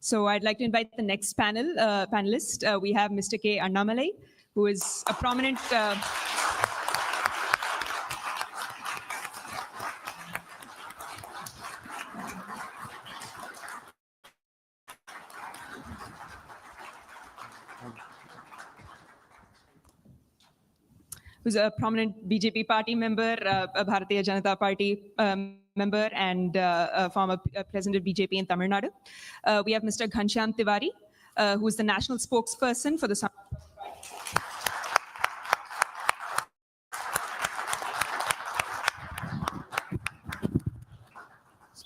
So I'd like to invite the next panelist. We have Mr. K. Annamalai, who is a prominent... who's a prominent BJP party member, a Bharatiya Janata Party member, and a former president of BJP in Tamil Nadu. We have Mr. Ghanshyam Tiwari, who is the national spokesperson for the... So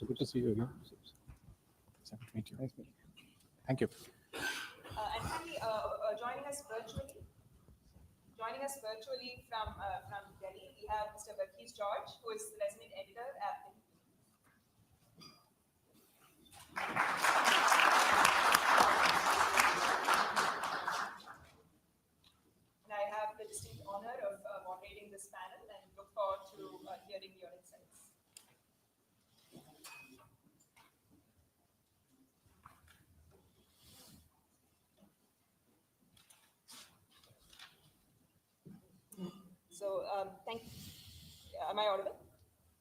good to see you again. Nice to meet you. Nice meeting you. Thank you. And finally, joining us virtually from Delhi, we have Mr. Verghese George, who is the resident editor at the... And I have the distinct honor of moderating this panel and look forward to hearing your insights. So, thank you. Am I audible?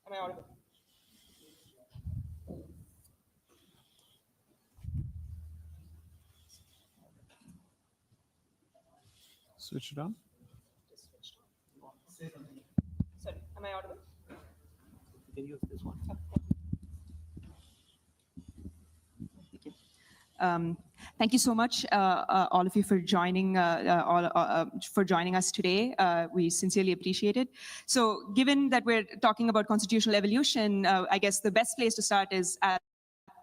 Am I audible? Switch it on. Just switched on. Sorry, am I audible? You can use this one. Oh, thank you. Thank you so much, all of you, for joining us today. We sincerely appreciate it. So, given that we're talking about constitutional evolution, I guess the best place to start is at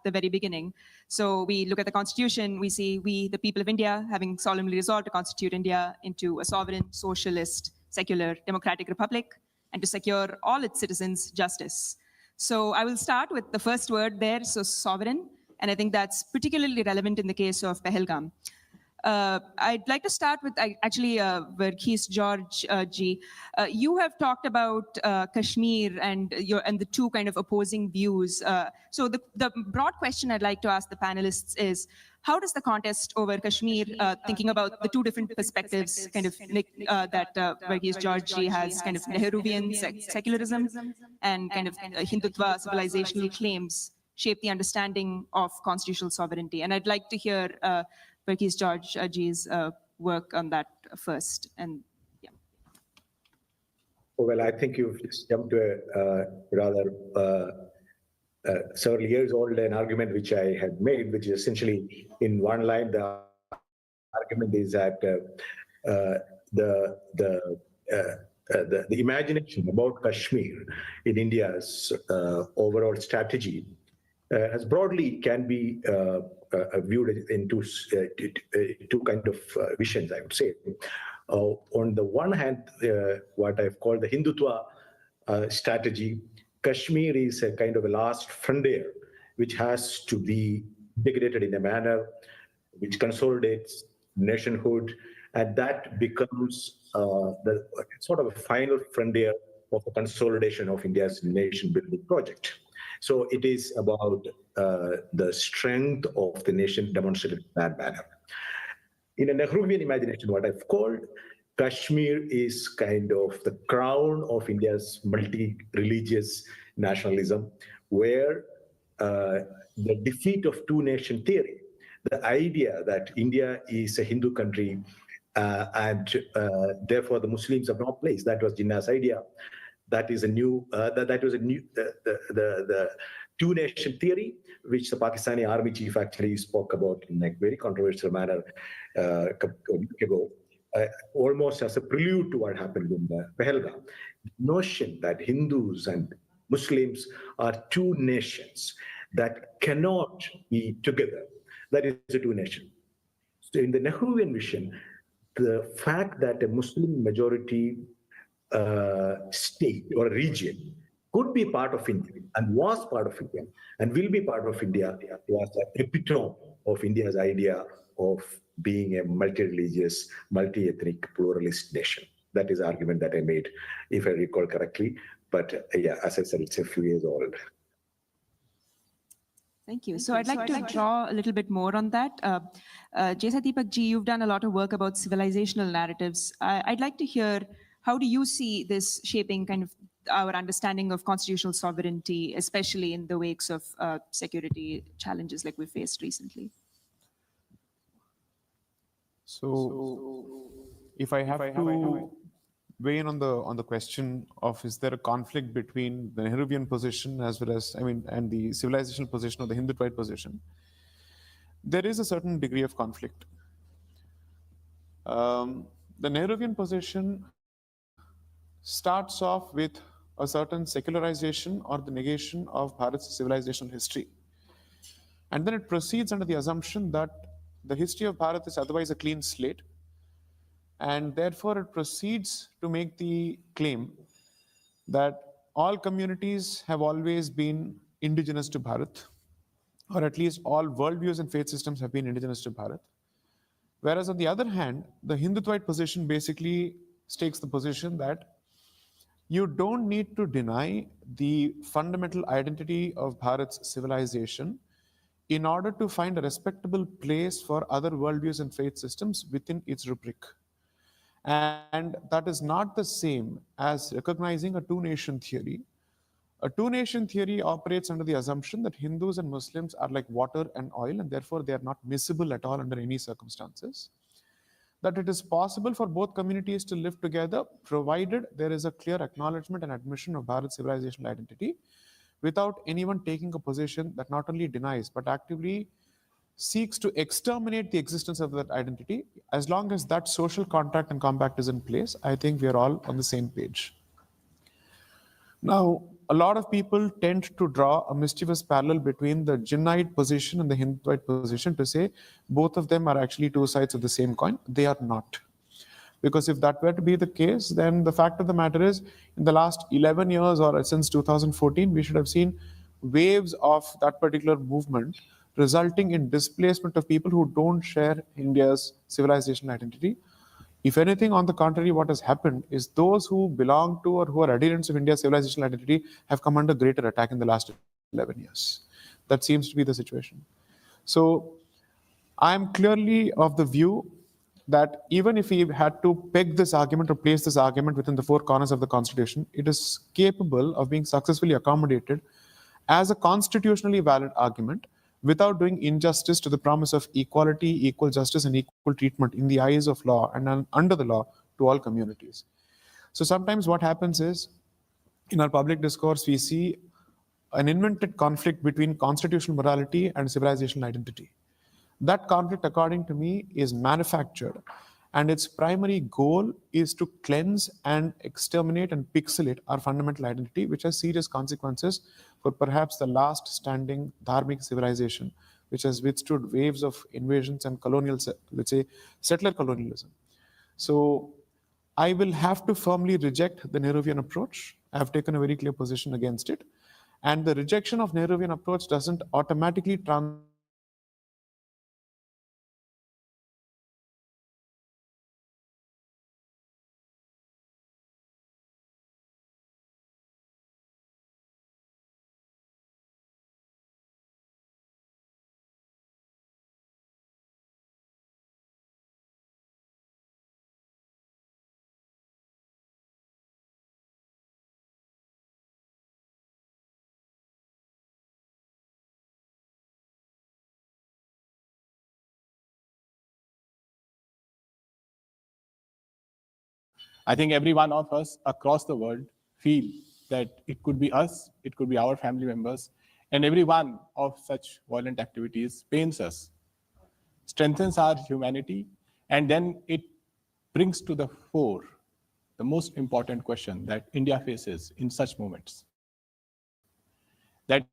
the very beginning. So, we look at the Constitution. We see we, the people of India, having solemnly resolved to constitute India into a sovereign, socialist, secular, democratic republic, and to secure all its citizens justice. So, I will start with the first word there. So, sovereign. And I think that's particularly relevant in the case of Pahalgam. I'd like to start with Verghese George ji. You have talked about Kashmir and the two kind of opposing views. So the broad question I'd like to ask the panelists is, how does the contest over Kashmir, thinking about the two different perspectives, kind of that Verghese George ji has, kind of Nehruvian secularism and kind of Hindutva civilizational claims, shape the understanding of constitutional sovereignty? And I'd like to hear Verghese George ji's work on that first. And yeah. Well, I think you've just jumped to a rather several years old an argument which I had made, which is essentially in one line. The argument is that the imagination about Kashmir in India's overall strategy as broadly can be viewed in two kind of visions, I would say. On the one hand, what I've called the Hindutva strategy, Kashmir is a kind of a last frontier which has to be integrated in a manner which consolidates nationhood, and that becomes the sort of a final frontier of the consolidation of India's nation-building project. So it is about the strength of the nation demonstrated in that manner. In a Nehruvian imagination, what I've called Kashmir is kind of the crown of India's multi-religious nationalism, where the defeat of two-nation theory, the idea that India is a Hindu country and therefore the Muslims have no place, that was Jinnah's idea. That is a new, the two-nation theory, which the Pakistani army chief actually spoke about in a very controversial manner a week ago, almost as a prelude to what happened in Pahalgam. The notion that Hindus and Muslims are two nations that cannot be together, that is a two-nation. So in the Nehruvian vision, the fact that a Muslim majority state or region could be part of India and was part of India and will be part of India was the epitome of India's idea of being a multi-religious, multi-ethnic, pluralist nation. That is the argument that I made, if I recall correctly. But yeah, as I said, it's a few years old. Thank you. So I'd like to draw a little bit more on that. Jesa Deepak ji, you've done a lot of work about civilizational narratives. I'd like to hear, how do you see this shaping kind of our understanding of constitutional sovereignty, especially in the wakes of security challenges like we faced recently? So, if I have to weigh in on the question of, is there a conflict between the Nehruvian position as well as, and the civilizational position or the Hindutva position, there is a certain degree of conflict. The Nehruvian position starts off with a certain secularization or the negation of Bharat's civilizational history. And then it proceeds under the assumption that the history of Bharat is otherwise a clean slate, and therefore it proceeds to make the claim that all communities have always been indigenous to Bharat, or at least all worldviews and faith systems have been indigenous to Bharat. Whereas on the other hand, the Hindutva position basically takes the position that you don't need to deny the fundamental identity of Bharat's civilization in order to find a respectable place for other worldviews and faith systems within its rubric. And that is not the same as recognizing a two-nation theory. A two-nation theory operates under the assumption that Hindus and Muslims are like water and oil, and therefore they are not miscible at all under any circumstances. That it is possible for both communities to live together, provided there is a clear acknowledgement and admission of Bharat's civilizational identity, without anyone taking a position that not only denies, but actively seeks to exterminate the existence of that identity. As long as that social contract and compact is in place, I think we are all on the same page. Now, a lot of people tend to draw a mischievous parallel between the Jinnite position and the Hindutva position to say both of them are actually two sides of the same coin. They are not. Because if that were to be the case, then the fact of the matter is, in the last 11 years or since 2014, we should have seen waves of that particular movement resulting in displacement of people who don't share India's civilizational identity. If anything, on the contrary, what has happened is those who belong to or who are adherents of India's civilizational identity have come under greater attack in the last 11 years. That seems to be the situation. So I am clearly of the view that even if we had to peg this argument or place this argument within the four corners of the Constitution, it is capable of being successfully accommodated as a constitutionally valid argument without doing injustice to the promise of equality, equal justice, and equal treatment in the eyes of law and under the law to all communities. So sometimes what happens is, in our public discourse, we see an invented conflict between constitutional morality and civilizational identity. That conflict, according to me, is manufactured, and its primary goal is to cleanse and exterminate and pixelate our fundamental identity, which has serious consequences for perhaps the last standing dharmic civilization, which has withstood waves of invasions and colonial, let's say, settler colonialism. So I will have to firmly reject the Nehruvian approach. I have taken a very clear position against it. And the rejection of Nehruvian approach doesn't automatically translate into a rejection of civilizational identity. It translates into a rejection of Bharat's civilizational identity. And that is why I am clearly of the view that Bharat I think every one of us across the world feel that it could be us, it could be our family members, and every one of such violent activities pains us, strengthens our humanity, and then it brings to the fore the most important question that India faces in such moments. That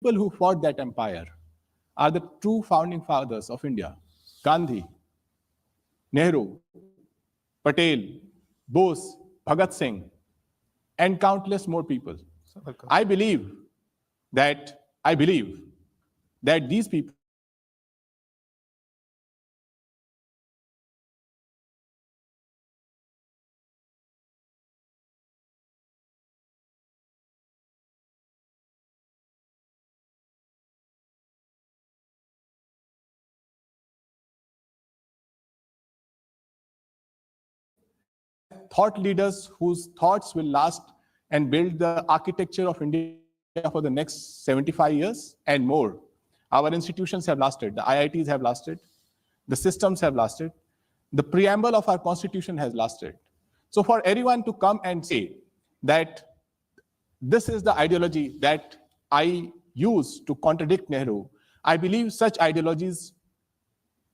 people who fought that empire are the true founding fathers of India: Gandhi, Nehru, Patel, Bose, Bhagat Singh, and countless more people. I believe that these people thought leaders whose thoughts will last and build the architecture of India for the next 75 years and more. Our institutions have lasted, the IITs have lasted, the systems have lasted, the preamble of our constitution has lasted. So for anyone to come and say that this is the ideology that I use to contradict Nehru, I believe such ideologies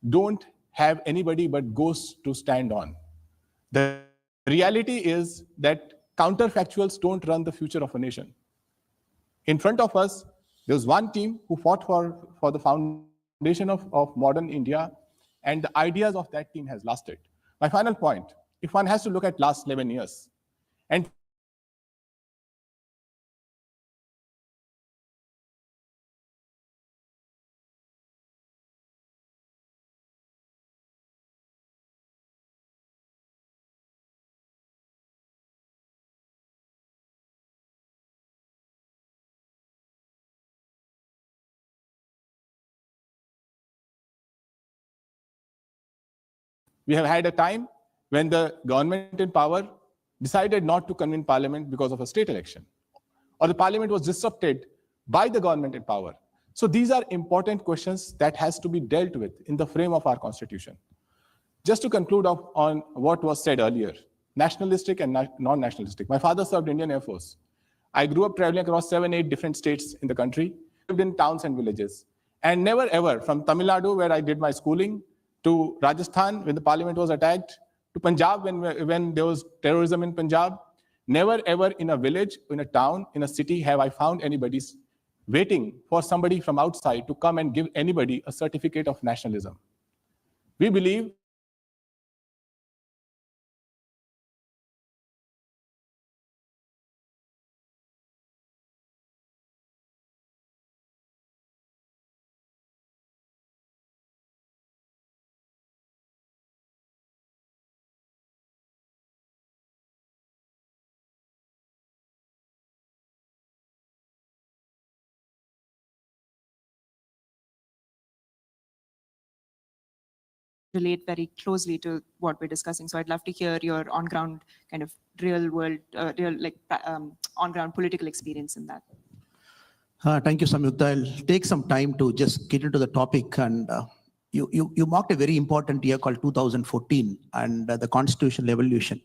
don't have anybody but ghosts to stand on. The reality is that counterfactuals don't run the future of a nation. In front of us, there's one team who fought for the foundation of modern India, and the ideas of that team has lasted. My final point, if one has to look at last 11 years, and we have had a time when the government in power decided not to convene parliament because of a state election, or the parliament was disrupted by the government in power. So these are important questions that has to be dealt with in the frame of our constitution. Just to conclude on what was said earlier, nationalistic and non-nationalistic. My father served Indian Air Force. I grew up traveling across 7-8 different states in the country, lived in towns and villages, and never ever, from Tamil Nadu, where I did my schooling, to Rajasthan, when the parliament was attacked, to Punjab, when there was terrorism in Punjab, never ever in a village, in a town, in a city have I found anybody waiting for somebody from outside to come and give anybody a certificate of nationalism. We believe relate very closely to what we're discussing. So I'd love to hear your on-ground kind of real world, on-ground political experience in that. Thank you, Samyukta. I'll take some time to just get into the topic. And you marked a very important year called 2014 and the constitutional evolution.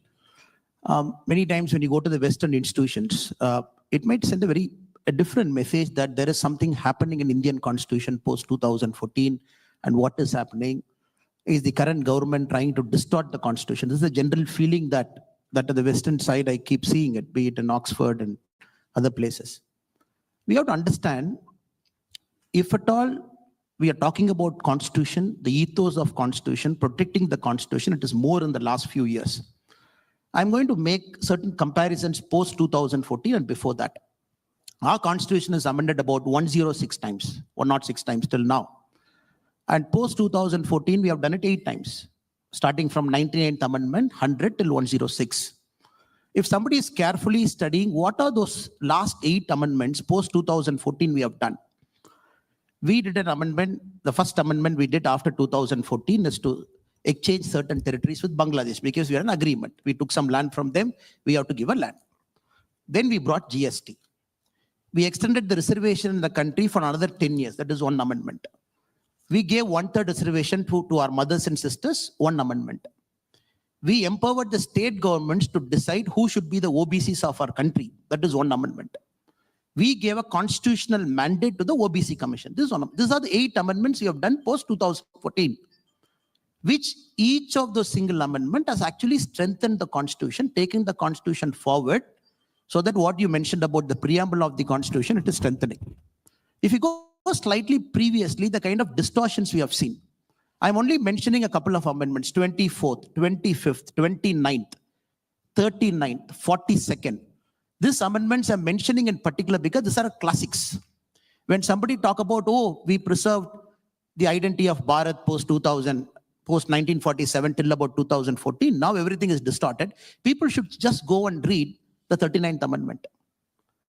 Many times when you go to the Western institutions, it might send a different message that there is something happening in Indian constitution post 2014, and what is happening is the current government trying to distort the constitution. This is a general feeling that at the Western side, I keep seeing it, be it in Oxford and other places. We have to understand, if at all we are talking about constitution, the ethos of constitution, protecting the constitution, it is more in the last few years. I'm going to make certain comparisons post 2014 and before that. Our constitution is amended about 106 times, 106 times till now. And post 2014, we have done it 8 times, starting from 99th Amendment, 100 till 106. If somebody is carefully studying what are those last 8 amendments post 2014 we have done. We did an amendment, the first amendment we did after 2014 is to exchange certain territories with Bangladesh because we had an agreement. We took some land from them, we have to give a land. Then we brought GST. We extended the reservation in the country for another 10 years, that is one amendment. We gave 1/3 reservation to our mothers and sisters, one amendment. We empowered the state governments to decide who should be the OBCs of our country. That is one amendment. We gave a constitutional mandate to the OBC Commission. These are the 8 amendments we have done post 2014, which each of those single amendment has actually strengthened the constitution, taking the constitution forward, so that what you mentioned about the preamble of the constitution, it is strengthening. If you go slightly previously, the kind of distortions we have seen. I'm only mentioning a couple of amendments, 24th, 25th, 29th, 39th, 42nd. These amendments I'm mentioning in particular because these are classics. When somebody talk about, oh, we preserved the identity of Bharat post 2000, post 1947 till about 2014, now everything is distorted. People should just go and read the 39th Amendment,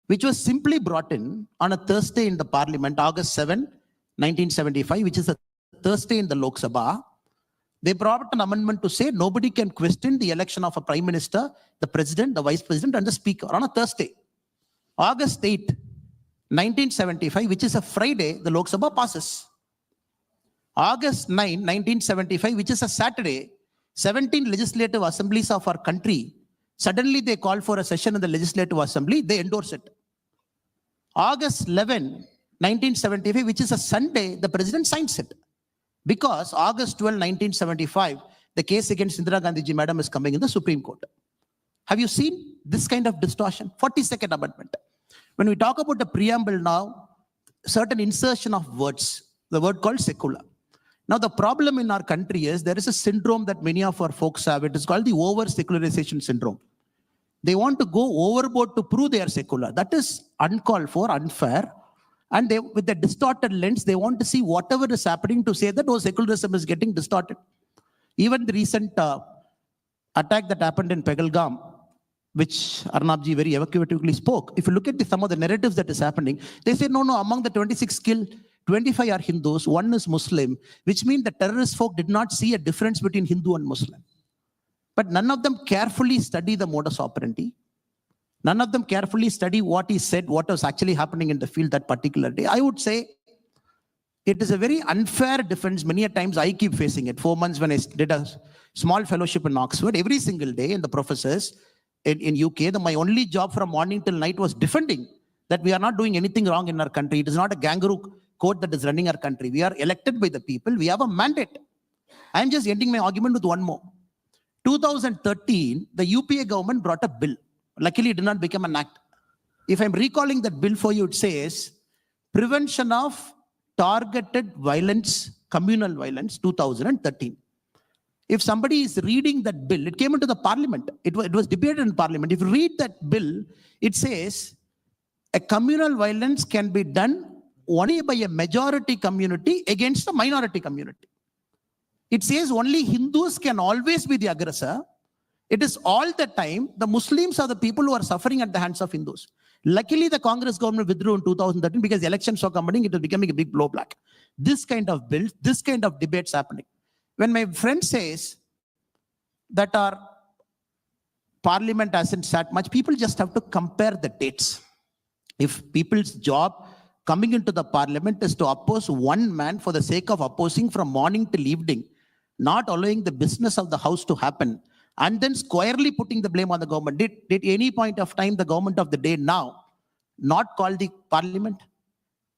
which was simply brought in on a Thursday in the Parliament, August 7, 1975, which is a Thursday in the Lok Sabha. They brought an amendment to say nobody can question the election of a prime minister, the president, the vice president, and the speaker on a Thursday. August 8, 1975, which is a Friday, the Lok Sabha passes. August 9, 1975, which is a Saturday, 17 legislative assemblies of our country, suddenly they call for a session in the Legislative Assembly, they endorse it. August 11, 1975, which is a Sunday, the president signs it. Because August 12, 1975, the case against Indira Gandhi ji madam is coming in the Supreme Court. Have you seen this kind of distortion? 42nd Amendment. When we talk about the preamble now, certain insertion of words, the word called secular. Now the problem in our country is there is a syndrome that many of our folks have. It is called the over-secularization syndrome. They want to go overboard to prove they are secular. That is uncalled for, unfair. And they, with the distorted lens, they want to see whatever is happening to say that, oh, secularism is getting distorted. Even the recent attack that happened in Pegalgam, which Arnabji very evocatively spoke. If you look at some of the narratives that is happening, they say, no, among the 26 killed, 25 are Hindus, 1 is Muslim, which means the terrorist folk did not see a difference between Hindu and Muslim. But none of them carefully study the modus operandi. None of them carefully study what he said, what was actually happening in the field that particular day. I would say it is a very unfair defense. Many a times I keep facing it. 4 months when I did a small fellowship in Oxford, every single day, and the professors in UK, my only job from morning till night was defending that we are not doing anything wrong in our country. It is not a kangaroo court that is running our country. We are elected by the people. We have a mandate. I am just ending my argument with one more. 2013, the UPA government brought a bill. Luckily, it did not become an act. If I'm recalling that bill for you, it says Prevention of Targeted Violence, Communal Violence, 2013. If somebody is reading that bill, it came into the parliament. It was debated in parliament. If you read that bill, it says a communal violence can be done only by a majority community against a minority community. It says only Hindus can always be the aggressor. It is all the time the Muslims are the people who are suffering at the hands of Hindus. Luckily, the Congress government withdrew in 2013 because the elections were coming. It was becoming a big blowback. This kind of bills, this kind of debates happening. When my friend says that our parliament hasn't sat much, people just have to compare the dates. If people's job coming into the parliament is to oppose one man for the sake of opposing from morning till evening, not allowing the business of the house to happen, and then squarely putting the blame on the government. Did any point of time the government of the day now not call the parliament?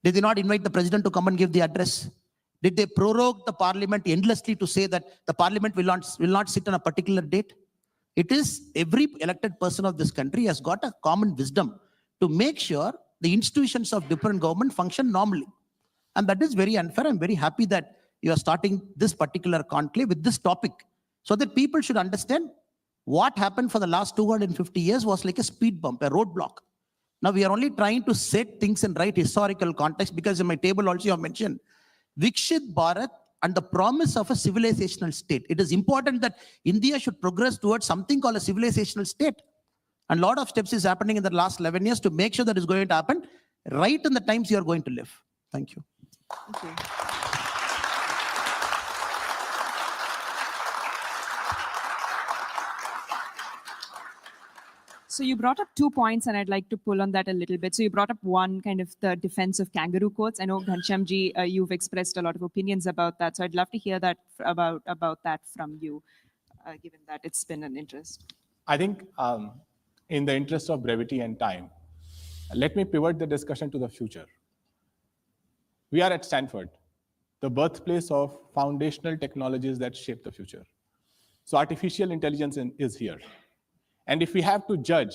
Did they not invite the president to come and give the address? Did they prorogue the parliament endlessly to say that the parliament will not sit on a particular date? It is every elected person of this country has got a common wisdom to make sure the institutions of different government function normally. And that is very unfair. I'm very happy that you are starting this particular conclave with this topic so that people should understand what happened for the last 250 years was like a speed bump, a roadblock. Now we are only trying to set things in right historical context, because in my table also you have mentioned Vikshit Bharat and the promise of a civilizational state. It is important that India should progress towards something called a civilizational state. And a lot of steps is happening in the last 11 years to make sure that is going to happen right in the times you are going to live. Thank you. Thank you. So you brought up 2 points, and I'd like to pull on that a little bit. So you brought up one, kind of the defense of kangaroo courts. I know, Ghanshyamji, you've expressed a lot of opinions about that. So I'd love to hear that about that from you, given that it's been an interest. I think in the interest of brevity and time, let me pivot the discussion to the future. We are at Stanford, the birthplace of foundational technologies that shape the future. So artificial intelligence is here. And if we have to judge,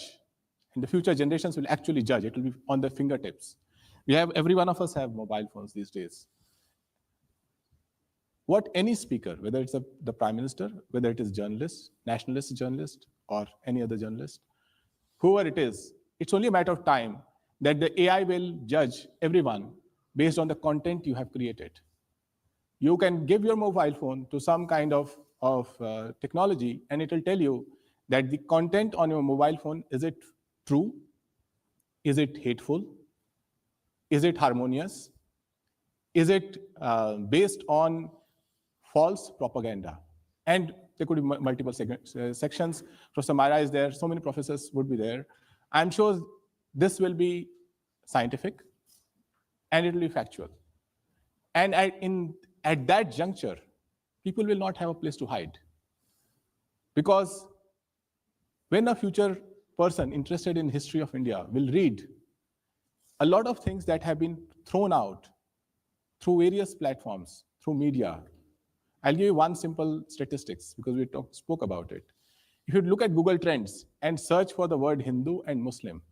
and the future generations will actually judge, it will be on their fingertips. Every one of us have mobile phones these days. What any speaker, whether it's the prime minister, whether it is journalist, nationalist journalist, or any other journalist, whoever it is, it's only a matter of time that the AI will judge everyone based on the content you have created. You can give your mobile phone to some kind of technology, and it will tell you that the content on your mobile phone, is it true? Is it hateful? Is it harmonious? Is it based on false propaganda? And there could be multiple sections. Professor Myra is there. So many professors would be there. I'm sure this will be scientific and it will be factual. And at that juncture, people will not have a place to hide. Because when a future person interested in history of India will read a lot of things that have been thrown out through various platforms, through media. I'll give you one simple statistics because we spoke about it. If you look at Google Trends and search for the word Hindu and Muslim,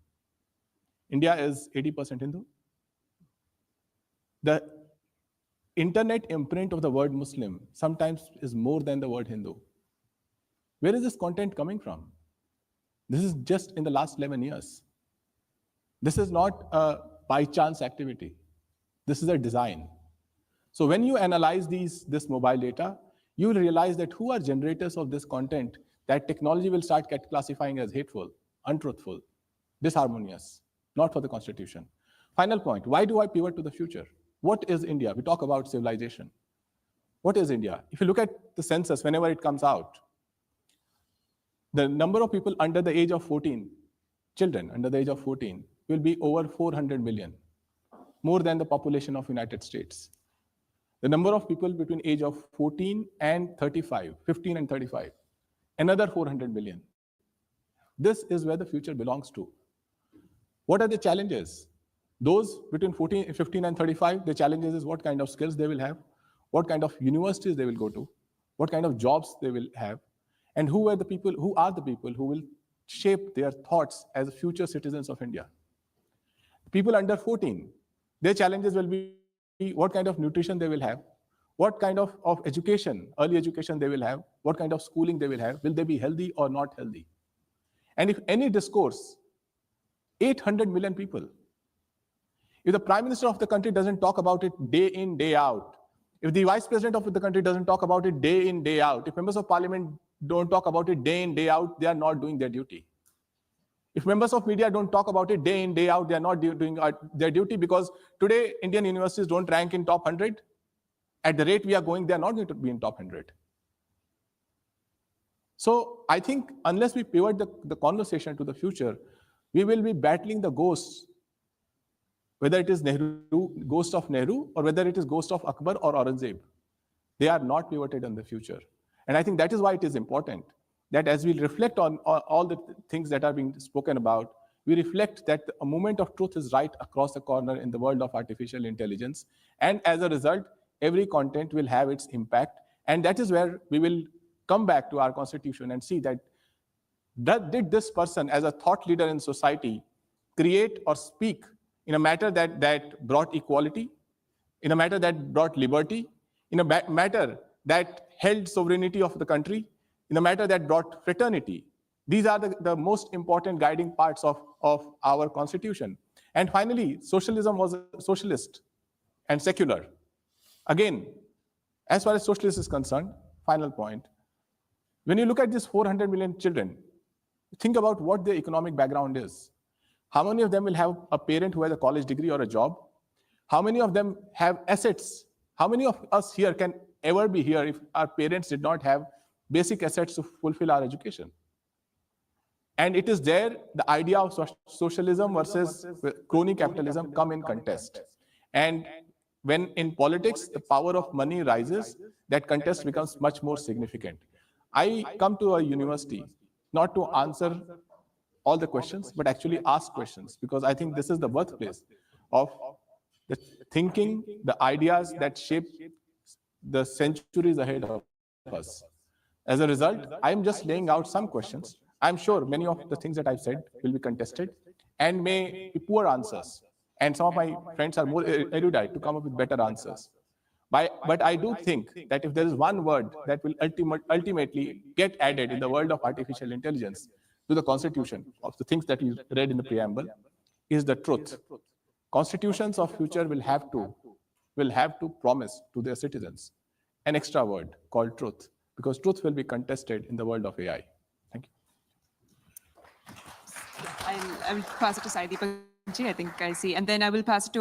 India is 80% Hindu. The internet imprint of the word Muslim sometimes is more than the word Hindu. Where is this content coming from? This is just in the last 11 years. This is not a by chance activity. This is a design. So when you analyze this mobile data, you will realize that who are generators of this content that technology will start classifying as hateful, untruthful, disharmonious, not for the constitution. Final point, why do I pivot to the future? What is India? We talk about civilization. What is India? If you look at the census, whenever it comes out, the number of people under the age of 14, children under the age of 14, will be over 400 million, more than the population of United States. The number of people between age of 14 and 35, 15 and 35, another 400 million. This is where the future belongs to. What are the challenges? Those between 15 and 35, the challenges is what kind of skills they will have, what kind of universities they will go to, what kind of jobs they will have, and who are the people who will shape their thoughts as future citizens of India. People under 14, their challenges will be what kind of nutrition they will have, what kind of education, early education they will have, what kind of schooling they will have, will they be healthy or not healthy? And if any discourse, 800 million people, if the Prime Minister of the country doesn't talk about it day in, day out, if the Vice President of the country doesn't talk about it day in, day out, if members of Parliament don't talk about it day in, day out, they are not doing their duty. If members of media don't talk about it day in, day out, they are not doing their duty, because today Indian universities don't rank in top 100. At the rate we are going, they are not going to be in top 100. So I think unless we pivot the conversation to the future, we will be battling the ghosts, whether it is ghost of Nehru, or whether it is ghost of Akbar or Aurangzeb. They are not pivoted in the future. And I think that is why it is important that as we reflect on all the things that are being spoken about, we reflect that a moment of truth is right across the corner in the world of artificial intelligence. And as a result, every content will have its impact. And that is where we will come back to our constitution and see that did this person as a thought leader in society create or speak in a matter that brought equality, in a matter that brought liberty, in a matter that held sovereignty of the country, in a matter that brought fraternity. These are the most important guiding parts of our constitution. And finally, socialism was socialist and secular. Again, as far as socialist is concerned, final point, when you look at these 400 million children, think about what their economic background is. How many of them will have a parent who has a college degree or a job? How many of them have assets? How many of us here can ever be here if our parents did not have basic assets to fulfill our education? And it is there the idea of socialism versus crony capitalism come in contest. And when in politics the power of money rises, that contest becomes much more significant. I come to a university not to answer all the questions, but actually ask questions, because I think this is the birthplace of the thinking, the ideas that shape the centuries ahead of us. As a result, I'm just laying out some questions. I'm sure many of the things that I've said will be contested and may be poor answers. and some of my friends are more erudite to come up with better answers. But I do think that if there is one word that will ultimately get added in the world of artificial intelligence to the constitution of the things that you read in the preamble, is the truth. Constitutions of future will have to promise to their citizens an extra word called truth, because truth will be contested in the world of AI. Thank you. I will pass it to Saideep ji, I think I see. And then I will pass it to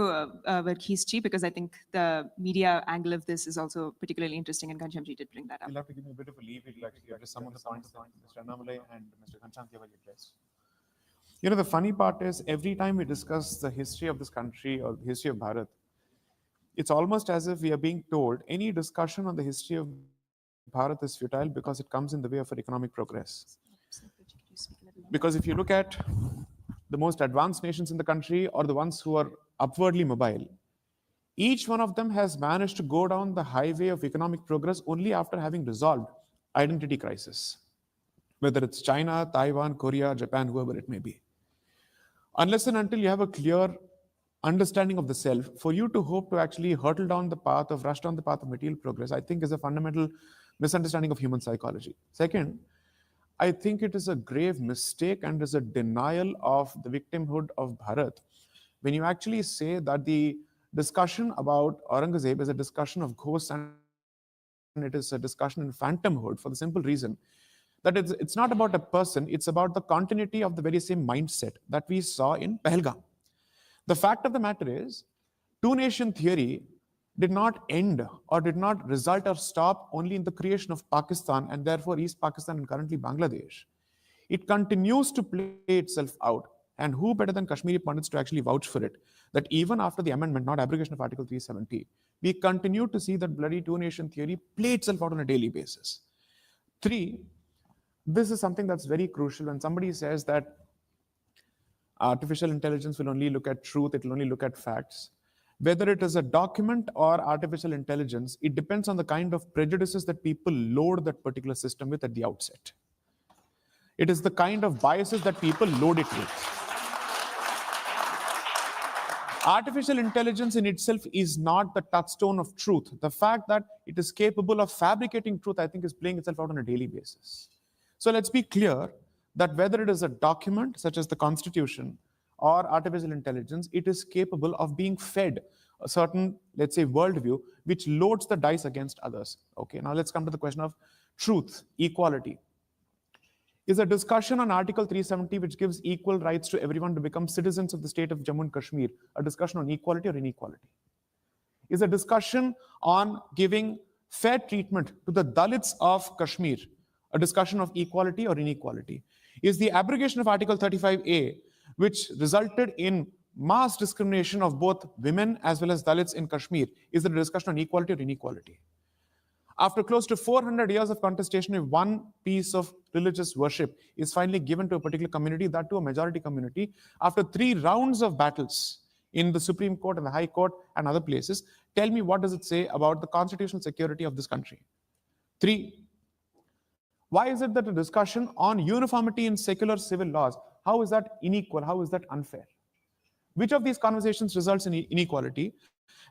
Verghese ji, because I think the media angle of this is also particularly interesting, and Ghanshyam ji did bring that up. You'll have to give me a bit of a leave to actually address some of the points that Mr. Annamalai and Mr. Ghanshyam addressed. You know, the funny part is every time we discuss the history of this country or the history of Bharat, it's almost as if we are being told any discussion on the history of Bharat is futile because it comes in the way of our economic progress. Because if you look at the most advanced nations in the country or the ones who are upwardly mobile, each one of them has managed to go down the highway of economic progress only after having resolved identity crisis, whether it's China, Taiwan, Korea, Japan, whoever it may be. Unless and until you have a clear understanding of the self, for you to hope to actually hurtle down the path of, rush down the path of material progress, I think is a fundamental misunderstanding of human psychology. Second, I think it is a grave mistake and is a denial of the victimhood of Bharat when you actually say that the discussion about Aurangzeb is a discussion of ghosts and it is a discussion in phantomhood, for the simple reason that it's not about a person, it's about the continuity of the very same mindset that we saw in Pahalgam. The fact of the matter is, two-nation theory did not end or did not result or stop only in the creation of Pakistan and therefore East Pakistan and currently Bangladesh. It continues to play itself out. And who better than Kashmiri Pandits to actually vouch for it, that even after the amendment, not abrogation of Article 370, we continue to see that bloody two-nation theory play itself out on a daily basis. 3, this is something that's very crucial. When somebody says that artificial intelligence will only look at truth, it will only look at facts. Whether it is a document or artificial intelligence, it depends on the kind of prejudices that people load that particular system with at the outset. It is the kind of biases that people load it with. Artificial intelligence in itself is not the touchstone of truth. The fact that it is capable of fabricating truth, I think, is playing itself out on a daily basis. So let's be clear that whether it is a document such as the Constitution or artificial intelligence, it is capable of being fed a certain, let's say, worldview, which loads the dice against others. Okay, now let's come to the question of truth, equality. Is a discussion on Article 370, which gives equal rights to everyone to become citizens of the state of Jammu and Kashmir, a discussion on equality or inequality? Is a discussion on giving fair treatment to the Dalits of Kashmir a discussion of equality or inequality? Is the abrogation of Article 35A, which resulted in mass discrimination of both women as well as Dalits in Kashmir, is it a discussion on equality or inequality? After close to 400 years of contestation, if one piece of religious worship is finally given to a particular community, that to a majority community, after 3 rounds of battles in the Supreme Court and the High Court and other places, tell me, what does it say about the constitutional security of this country? 3, why is it that a discussion on uniformity in secular civil laws, how is that unequal? How is that unfair? Which of these conversations results in inequality?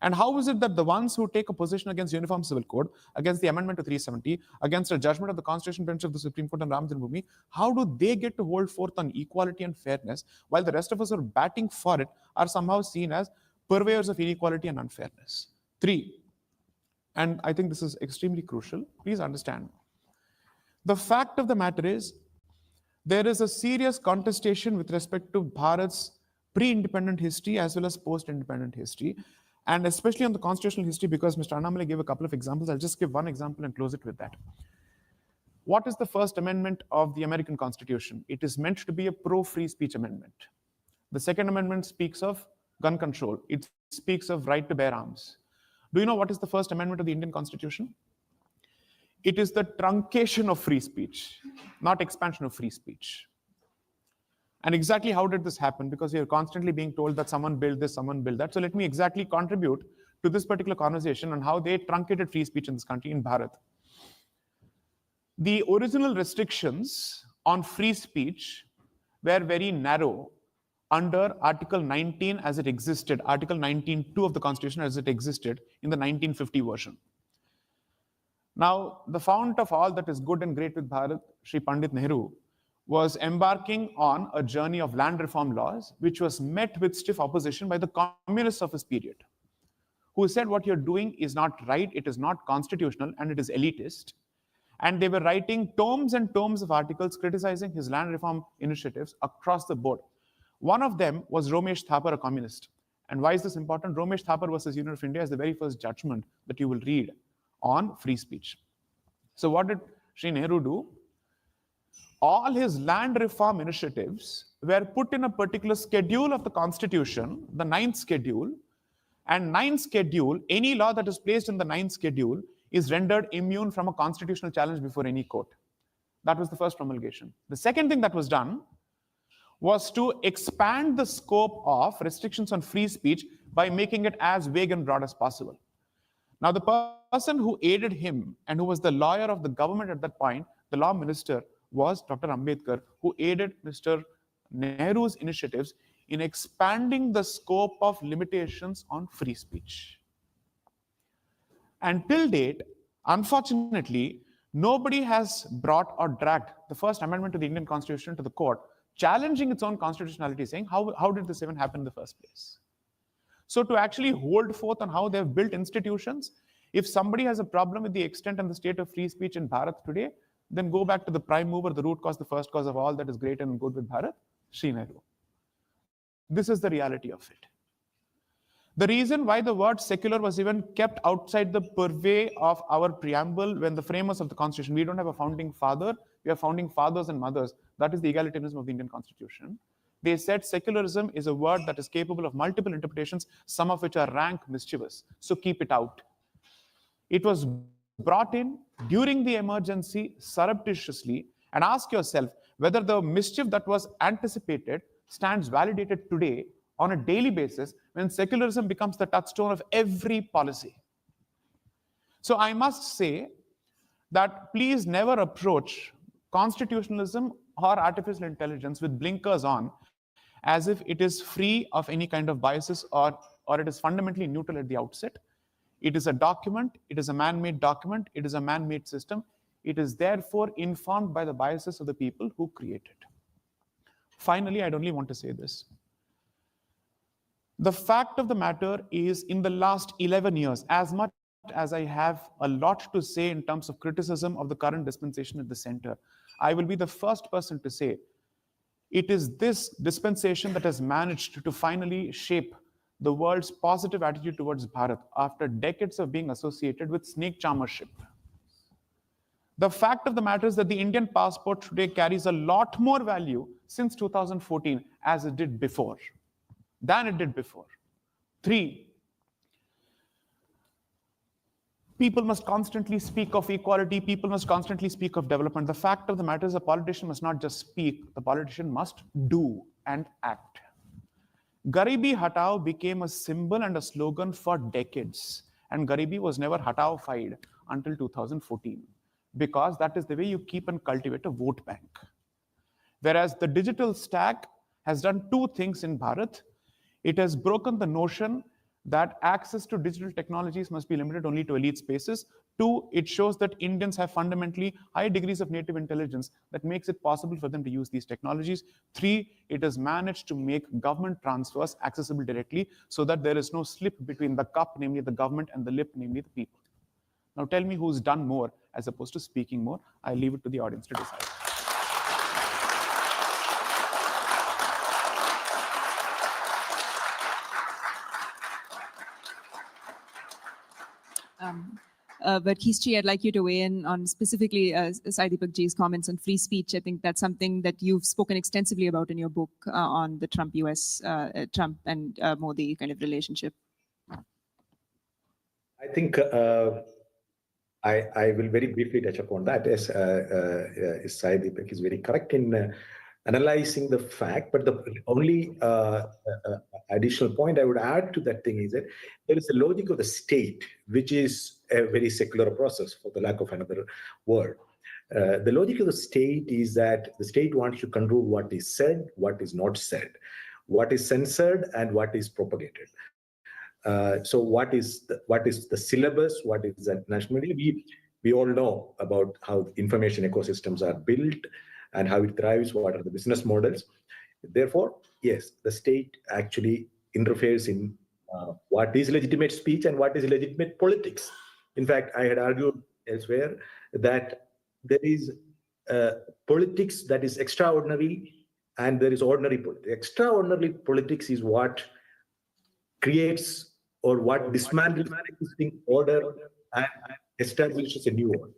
And how is it that the ones who take a position against Uniform Civil Code, against the amendment to 370, against a judgment of the Constitution Bench of the Supreme Court on Ram Janmabhoomi, how do they get to hold forth on equality and fairness, while the rest of us who are batting for it are somehow seen as purveyors of inequality and unfairness? 3, and I think this is extremely crucial, please understand. The fact of the matter is, there is a serious contestation with respect to Bharat's pre-independent history as well as post-independent history, and especially on the constitutional history, because Mr. Annamalai gave a couple of examples. I'll just give one example and close it with that. What is the First Amendment of the American Constitution? It is meant to be a pro-free speech amendment. The Second Amendment speaks of gun control. It speaks of right to bear arms. Do you know what is the First Amendment of the Indian Constitution? It is the truncation of free speech, not expansion of free speech. And exactly how did this happen? Because we are constantly being told that someone built this, someone built that. So let me exactly contribute to this particular conversation on how they truncated free speech in this country, in Bharat. The original restrictions on free speech were very narrow under Article 19 as it existed, Article 19(2) of the Constitution as it existed in the 1950 version. Now, the fount of all that is good and great with Bharat, Shri Pandit Nehru, was embarking on a journey of land reform laws, which was met with stiff opposition by the communists of his period, who said what you're doing is not right, it is not constitutional, and it is elitist. And they were writing tomes and tomes of articles criticizing his land reform initiatives across the board. One of them was Romesh Thapar, a communist. And why is this important? Romesh Thapar versus Union of India is the very first judgment that you will read on free speech. So what did Sri Nehru do? All his land reform initiatives were put in a particular schedule of the Constitution, the 9th schedule, and 9th schedule, any law that is placed in the 9th schedule is rendered immune from a constitutional challenge before any court. That was the first promulgation. The second thing that was done was to expand the scope of restrictions on free speech by making it as vague and broad as possible. Now, the person who aided him and who was the lawyer of the government at that point, the law minister, was Dr. Ambedkar, who aided Mr. Nehru's initiatives in expanding the scope of limitations on free speech. And till date, unfortunately, nobody has brought or dragged the First Amendment to the Indian Constitution to the court, challenging its own constitutionality, saying, how did this even happen in the first place? So to actually hold forth on how they've built institutions, if somebody has a problem with the extent and the state of free speech in Bharat today, then go back to the prime mover, the root cause, the first cause of all that is great and good with Bharat, Sri Nehru. This is the reality of it. The reason why the word secular was even kept outside the purvey of our preamble when the framers of the Constitution, we don't have a founding father, we have founding fathers and mothers. That is the egalitarianism of the Indian Constitution. They said secularism is a word that is capable of multiple interpretations, some of which are rank mischievous. So keep it out. It was brought in during the emergency surreptitiously, and ask yourself whether the mischief that was anticipated stands validated today on a daily basis when secularism becomes the touchstone of every policy. So I must say that please never approach constitutionalism or artificial intelligence with blinkers on as if it is free of any kind of biases or it is fundamentally neutral at the outset. It is a document, it is a man-made document, it is a man-made system. It is therefore informed by the biases of the people who create it. Finally, I'd only want to say this. The fact of the matter is, in the last 11 years, as much as I have a lot to say in terms of criticism of the current dispensation at the center, I will be the first person to say it is this dispensation that has managed to finally shape the world's positive attitude towards Bharat after decades of being associated with snake charmership. The fact of the matter is that the Indian passport today carries a lot more value since 2014 as it did before, than it did before. 3, people must constantly speak of equality, people must constantly speak of development. The fact of the matter is a politician must not just speak, the politician must do and act. Garibi Hatao became a symbol and a slogan for decades, and Garibi was never Hatao-fied until 2014, because that is the way you keep and cultivate a vote bank. Whereas the digital stack has done 2 things in Bharat. It has broken the notion that access to digital technologies must be limited only to elite spaces. 2, it shows that Indians have fundamentally high degrees of native intelligence that makes it possible for them to use these technologies. 3, it has managed to make government transfers accessible directly so that there is no slip between the cup, namely the government, and the lip, namely the people. Now tell me who's done more as opposed to speaking more. I'll leave it to the audience to decide. But History, I'd like you to weigh in on specifically Sai Deepak Ji's comments on free speech. I think that's something that you've spoken extensively about in your book on the Trump and Modi kind of relationship. I think I will very briefly touch upon that. As Sai Deepak is very correct in analyzing the fact, but the only additional point I would add to that thing is that there is a logic of the state, which is a very secular process, for the lack of another word. The logic of the state is that the state wants to control what is said, what is not said, what is censored and what is propagated. So what is the syllabus? What is the national media? We all know about how information ecosystems are built and how it thrives. What are the business models? Therefore, yes, the state actually interferes in what is legitimate speech and what is legitimate politics. In fact, I had argued elsewhere that there is politics that is extraordinary and there is ordinary politics. Extraordinary politics is what creates or what dismantles existing order and establishes a new order.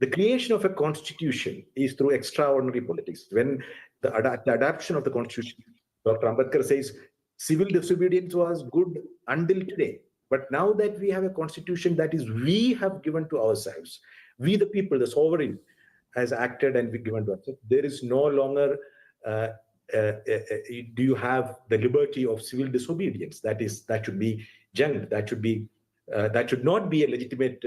The creation of a constitution is through extraordinary politics. When the adoption of the constitution, Dr. Ambedkar says civil disobedience was good until today. But now that we have a constitution that is we have given to ourselves, we the people, the sovereign, has acted and we given to ourselves, there is no longer do you have the liberty of civil disobedience? That should be junked. That should not be a legitimate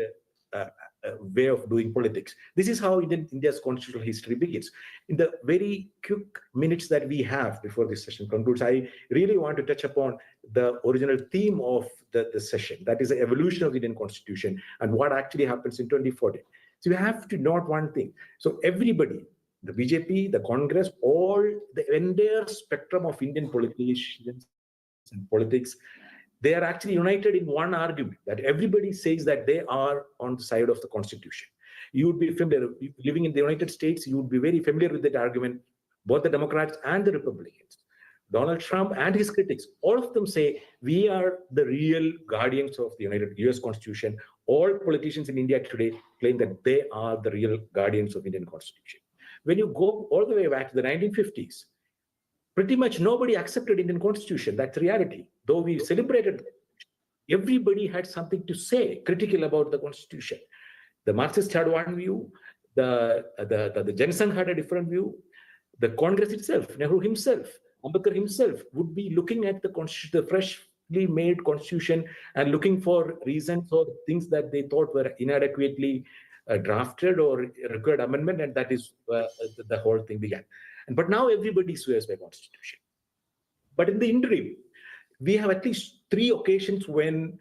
way of doing politics. This is how India's constitutional history begins. In the very quick minutes that we have before this session concludes, I really want to touch upon the original theme of the session. That is the evolution of the Indian Constitution and what actually happens in 2014. So you have to note one thing. So everybody, the BJP, the Congress, all the entire spectrum of Indian politicians and politics, they are actually united in one argument that everybody says that they are on the side of the Constitution. You would be familiar, living in the United States, you would be very familiar with that argument, both the Democrats and the Republicans. Donald Trump and his critics, all of them say, we are the real guardians of the US Constitution. All politicians in India today claim that they are the real guardians of Indian Constitution. When you go all the way back to the 1950s, pretty much nobody accepted Indian Constitution. That's reality. Though we celebrated, everybody had something to say critical about the Constitution. The Marxists had one view, the Jan Sangh had a different view, the Congress itself, Nehru himself, Ambedkar himself would be looking at the Constitution, the freshly made Constitution, and looking for reasons or things that they thought were inadequately drafted or required amendment, and that is the whole thing began. But now everybody swears by Constitution. But in the interim, we have at least 3 occasions when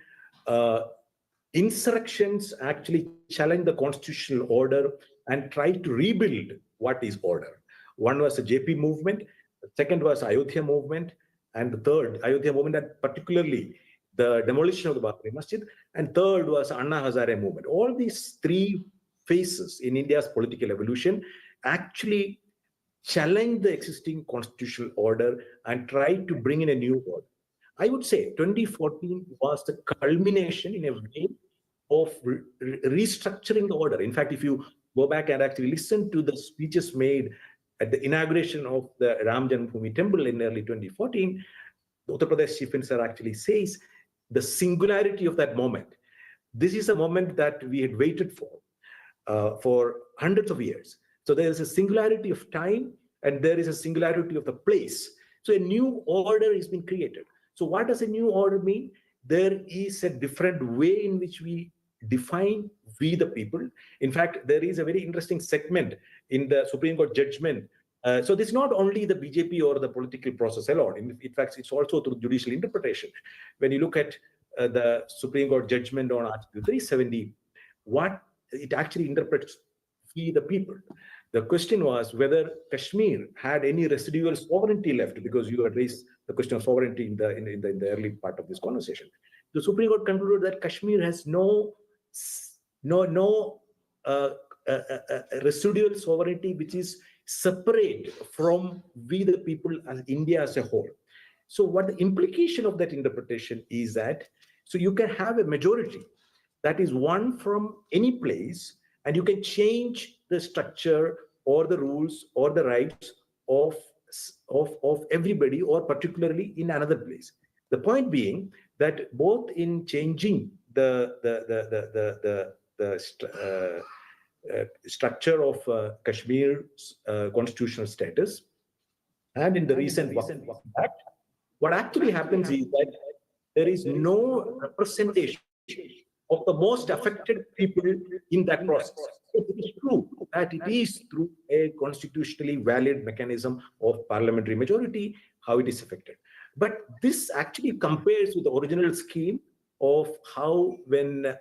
insurrections actually challenge the constitutional order and try to rebuild what is order. One was the JP movement, the second was Ayodhya movement, and the third, Ayodhya movement, and particularly the demolition of the Babri Masjid, and third was Anna Hazare movement. All these 3 phases in India's political evolution actually challenge the existing constitutional order and try to bring in a new order. I would say 2014 was the culmination in a way of restructuring the order. In fact, if you go back and actually listen to the speeches made at the inauguration of the Ram Janmabhoomi temple in early 2014, the Uttar Pradesh Chief Minister actually says the singularity of that moment. This is a moment that we had waited for hundreds of years. So there is a singularity of time and there is a singularity of the place. So a new order is being created. So what does a new order mean? There is a different way in which we define we the people. In fact, there is a very interesting segment in the Supreme Court judgment. So this is not only the BJP or the political process alone. In fact, it's also through judicial interpretation. When you look at the Supreme Court judgment on Article 370, what it actually interprets we the people. The question was whether Kashmir had any residual sovereignty left, because you had raised the question of sovereignty in the early part of this conversation. The Supreme Court concluded that Kashmir has no residual sovereignty which is separate from we the people and India as a whole. So what the implication of that interpretation is that, so you can have a majority that is won from any place, and you can change the structure or the rules or the rights of everybody, or particularly in another place. The point being that both in changing the structure of Kashmir's constitutional status, and in the recent Act, what actually happens is that there is no representation of the most affected people in that process. It is true that it is through a constitutionally valid mechanism of parliamentary majority how it is affected. But this actually compares with the original scheme of how when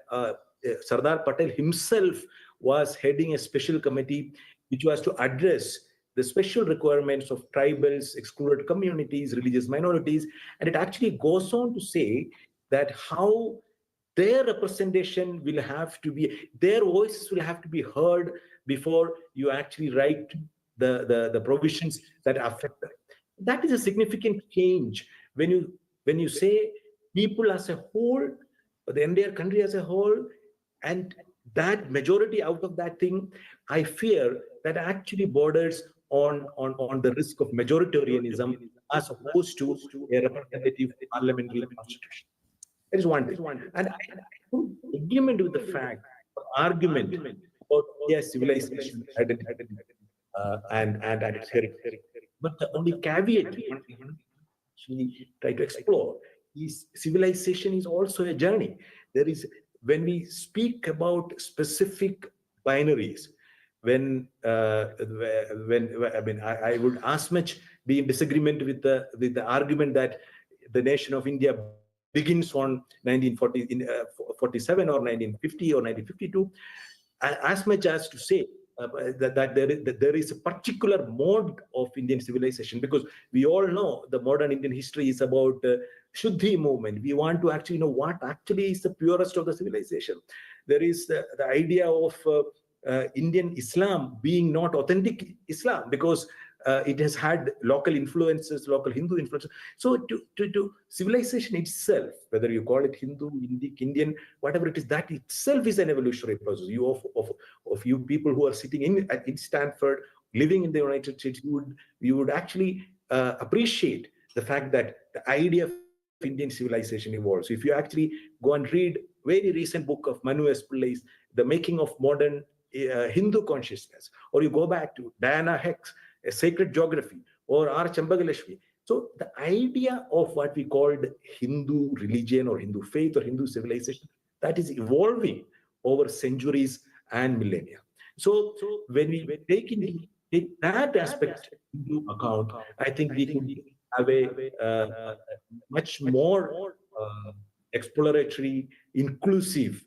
Sardar Patel himself was heading a special committee which was to address the special requirements of tribals, excluded communities, religious minorities. And it actually goes on to say that how their representation will have to be, their voices will have to be heard before you actually write the provisions that affect them. That is a significant change when you say people as a whole, the entire country as a whole, and that majority out of that thing, I fear that actually borders on the risk of majoritarianism as opposed to a representative parliamentary constitution. That is one thing. And I don't agreement with the fact, argument about civilization identity and its heritage. But the only caveat we try to explore is civilization is also a journey. There is, when we speak about specific binaries, when I mean, I would as much be in disagreement with the argument that the nation of India begins on 1947 or 1950 or 1952, as much as to say that there is a particular mode of Indian civilization, because we all know the modern Indian history is about Shuddhi movement. We want to actually know what actually is the purest of the civilization. There is the idea of Indian Islam being not authentic Islam because it has had local influences, local Hindu influences. So to civilization itself, whether you call it Hindu, Indian, whatever it is, that itself is an evolutionary process. You of you people who are sitting in Stanford, living in the United States, you would actually appreciate the fact that the idea of Indian civilization evolves. So if you actually go and read very recent book of Manu S. Pillai's The Making of Modern Hindu Consciousness, or you go back to Diana Heck's A Sacred Geography, or R. Chambagalashmi. So the idea of what we called Hindu religion or Hindu faith or Hindu civilization, that is evolving over centuries and millennia. So when we take that aspect into account, I think we can have a much more exploratory, inclusive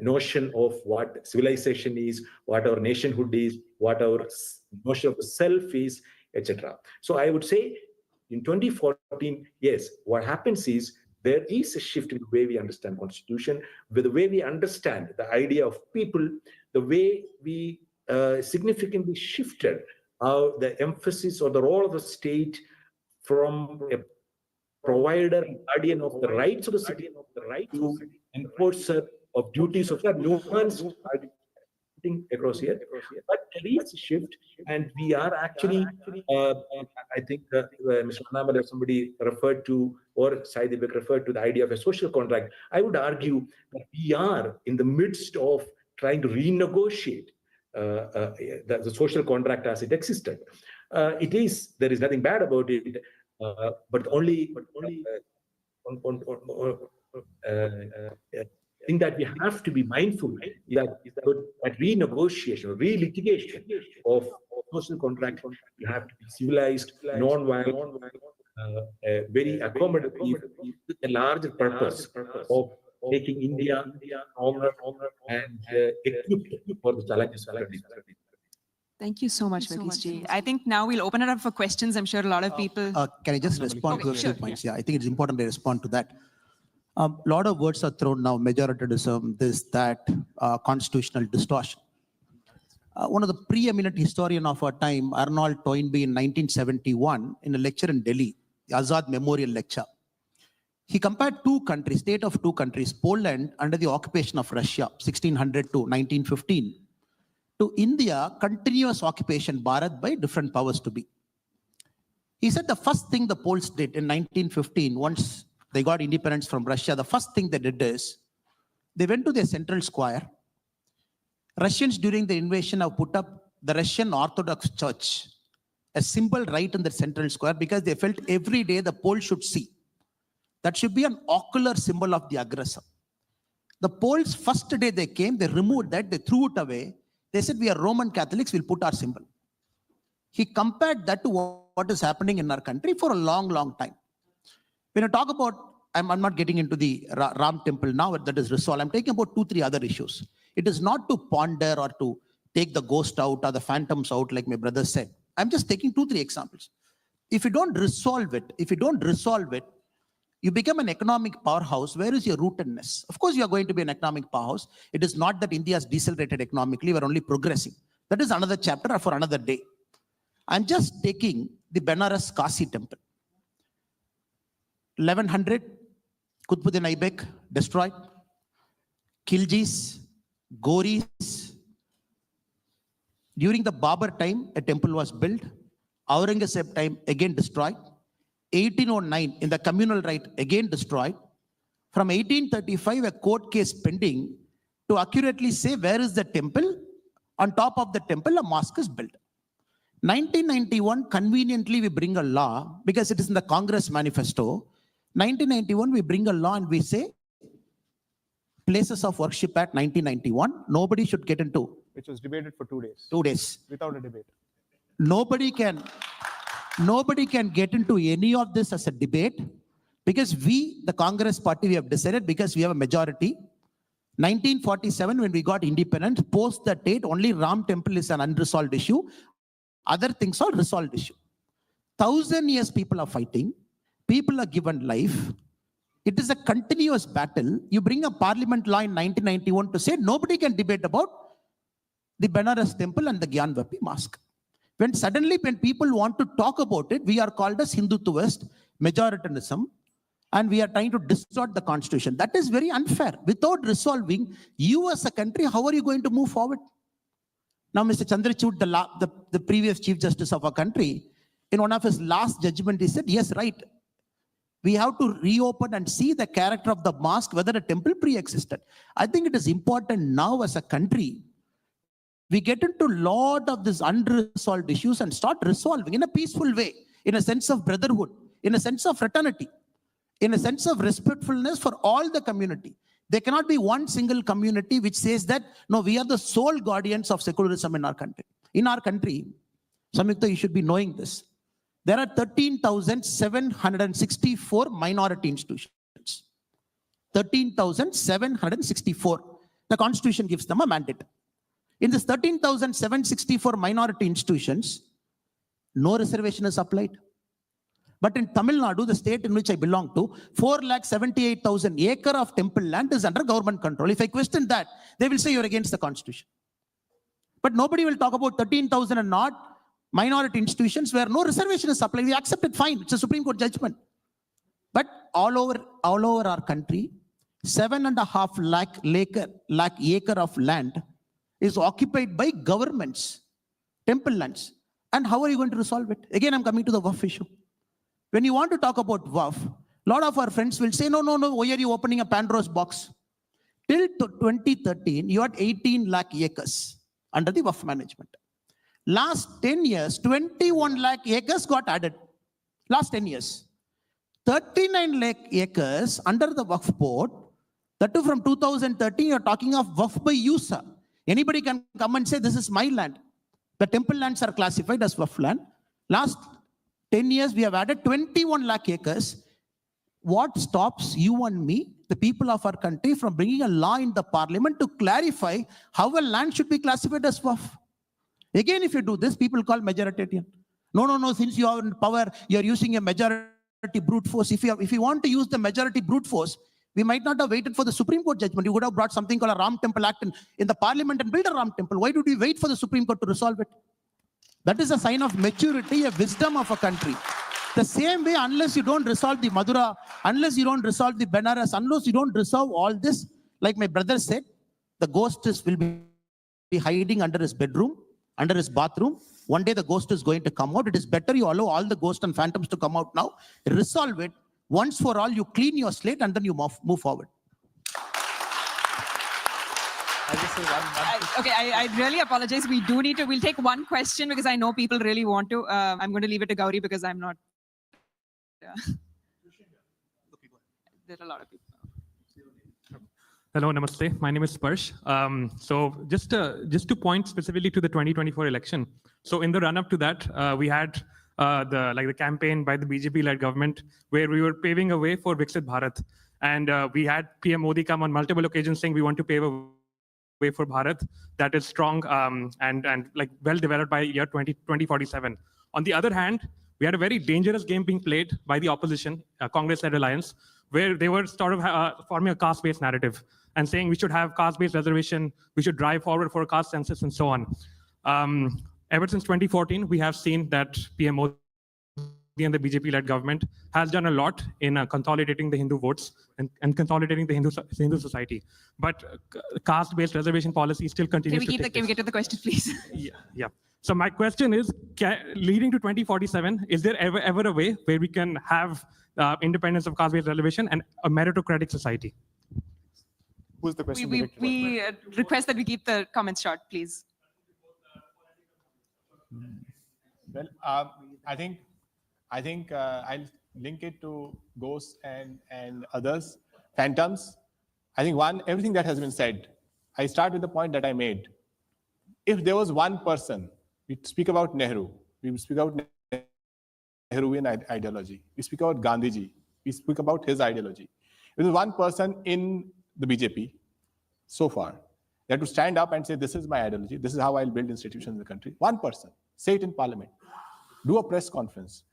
notion of what civilization is, what our nationhood is, what our notion of the self is, etc. So I would say in 2014, yes, what happens is there is a shift in the way we understand Constitution, with the way we understand the idea of people, the way we significantly shifted the emphasis or the role of the state from a provider and guardian of the rights of the citizen to enforcer of duties of nuance across here. But there is a shift, and we are actually, I think Mr. Annamalai, somebody referred to, or Saidibek referred to the idea of a social contract. I would argue that we are in the midst of trying to renegotiate the social contract as it existed. There is nothing bad about it, but only thing that we have to be mindful is that renegotiation or relitigation of social contract, you have to be civilized, non-violent, very accommodative, with a larger purpose of making India stronger and equipped for the challenges. Thank you so much, Vakesh ji. I think now we'll open it up for questions. I'm sure a lot of people... Can I just respond to those 2 points? Yeah, I think it's important to respond to that. A lot of words are thrown now: majoritarianism, this, that, constitutional distortion. One of the preeminent historian of our time, Arnold Toynbee, in 1971, in a lecture in Delhi, the Azad Memorial Lecture, he compared two countries, state of two countries, Poland under the occupation of Russia, 1600 to 1915, to India, continuous occupation, Bharat, by different powers to be. He said the first thing the Poles did in 1915, once they got independence from Russia, the first thing they did is they went to their central square. Russians during the invasion have put up the Russian Orthodox Church, a symbol right in the central square, because they felt every day the Poles should see. That should be an ocular symbol of the aggressor. The Poles, first day they came, they removed that, they threw it away. They said, we are Roman Catholics, we'll put our symbol. He compared that to what is happening in our country for a long, long time. When I talk about, I'm not getting into the Ram temple now, that is resolved. I'm taking about 2-3 other issues. It is not to ponder or to take the ghost out or the phantoms out, like my brother said. I'm just taking 2-3 examples. If you don't resolve it, you become an economic powerhouse. Where is your rootedness? Of course, you are going to be an economic powerhouse. It is not that India has decelerated economically. We're only progressing. That is another chapter for another day. I'm just taking the Benares Kasi temple. 1100, Qutbuddin Aibak destroyed. Khiljis, Goris. During the Babur time, a temple was built. Aurangzeb time, again destroyed. 1809, in the communal right, again destroyed. From 1835, a court case pending to accurately say where is the temple. On top of the temple, a mosque is built. 1991, conveniently, we bring a law, because it is in the Congress manifesto. 1991, we bring a law and we say, places of worship at 1991, nobody should get into. Which was debated for 2 days. 2 days. Without a debate. Nobody can get into any of this as a debate, because we, the Congress party, we have decided, because we have a majority. 1947, when we got independence, post that date, only Ram temple is an unresolved issue. Other things are resolved issue. 1,000 years people are fighting. People are given life. It is a continuous battle. You bring a parliament law in 1991 to say nobody can debate about the Benares temple and the Gyanvapi mosque. When people want to talk about it, we are called as Hindutvaist, majoritarianism, and we are trying to distort the constitution. That is very unfair. Without resolving, you as a country, how are you going to move forward? Now, Mr. Chandrachud, the previous Chief Justice of our country, in one of his last judgment, he said, yes, right. We have to reopen and see the character of the mosque, whether a temple pre-existed. I think it is important now as a country, we get into a lot of these unresolved issues and start resolving in a peaceful way, in a sense of brotherhood, in a sense of fraternity, in a sense of respectfulness for all the community. There cannot be one single community which says that, no, we are the sole guardians of secularism in our country. In our country, Samyukta, you should be knowing this. There are 13,764 minority institutions. 13,764. The Constitution gives them a mandate. In this 13,764 minority institutions, no reservation is applied. But in Tamil Nadu, the state in which I belong to, 478,000 acre of temple land is under government control. If I question that, they will say you're against the Constitution. But nobody will talk about 13,000 and not minority institutions where no reservation is applied. We accept it, fine. It's a Supreme Court judgment. But all over our country, 7.5 lakh acre of land is occupied by governments, temple lands. And how are you going to resolve it? Again, I'm coming to the Waqf issue. When you want to talk about Waqf, a lot of our friends will say, no, why are you opening a Pandora's box? Till 2013, you had 18 lakh acres under the Waqf management. Last 10 years, 21 lakh acres got added. Last 10 years. 39 lakh acres under the Waqf board. That too from 2013, you're talking of Waqf by user. Anybody can come and say, this is my land. The temple lands are classified as Waqf land. Last 10 years, we have added 21 lakh acres. What stops you and me, the people of our country, from bringing a law in the parliament to clarify how a land should be classified as Waqf? Again, if you do this, people call majoritarian. No, since you are in power, you're using a majority brute force. If you want to use the majority brute force, we might not have waited for the Supreme Court judgment. You would have brought something called a Ram Temple Act in the parliament and built a Ram Temple. Why did we wait for the Supreme Court to resolve it? That is a sign of maturity, a wisdom of a country. The same way, unless you don't resolve the Madura, unless you don't resolve the Benares, unless you don't resolve all this, like my brother said, the ghost will be hiding under his bedroom, under his bathroom. One day the ghost is going to come out. It is better you allow all the ghosts and phantoms to come out now. Resolve it. Once for all, you clean your slate and then you move forward. I really apologize. We'll take one question because I know people really want to. I'm going to leave it to Gauri because I'm not. There are a lot of people. Hello, namaste. My name is Sparsh. So just to point specifically to the 2024 election. So in the run-up to that, we had the campaign by the BJP-led government, where we were paving a way for Viksit Bharat. And we had PM Modi come on multiple occasions saying we want to pave a way for Bharat that is strong and like well developed by year 2047. On the other hand, we had a very dangerous game being played by the opposition, Congress-led alliance, where they were sort of forming a caste-based narrative and saying we should have caste-based reservation, we should drive forward for a caste census and so on. Ever since 2014, we have seen that PM Modi and the BJP-led government has done a lot in consolidating the Hindu votes and consolidating the Hindu society. But caste-based reservation policy still continues to take place. Can we get to the question, please? Yeah. So my question is, leading to 2047, is there ever a way where we can have independence of caste-based reservation and a meritocratic society? Who's the question? We request that we keep the comments short, please. Well, I think I'll link it to ghosts and others, phantoms. I think everything that has been said, I start with the point that I made. If there was one person, we speak about Nehru, we speak about Nehruvian ideology, we speak about Gandhiji, we speak about his ideology. If there's one person in the BJP so far that to stand up and say, this is my ideology, this is how I'll build institutions in the country, one person, say it in parliament, do a press conference.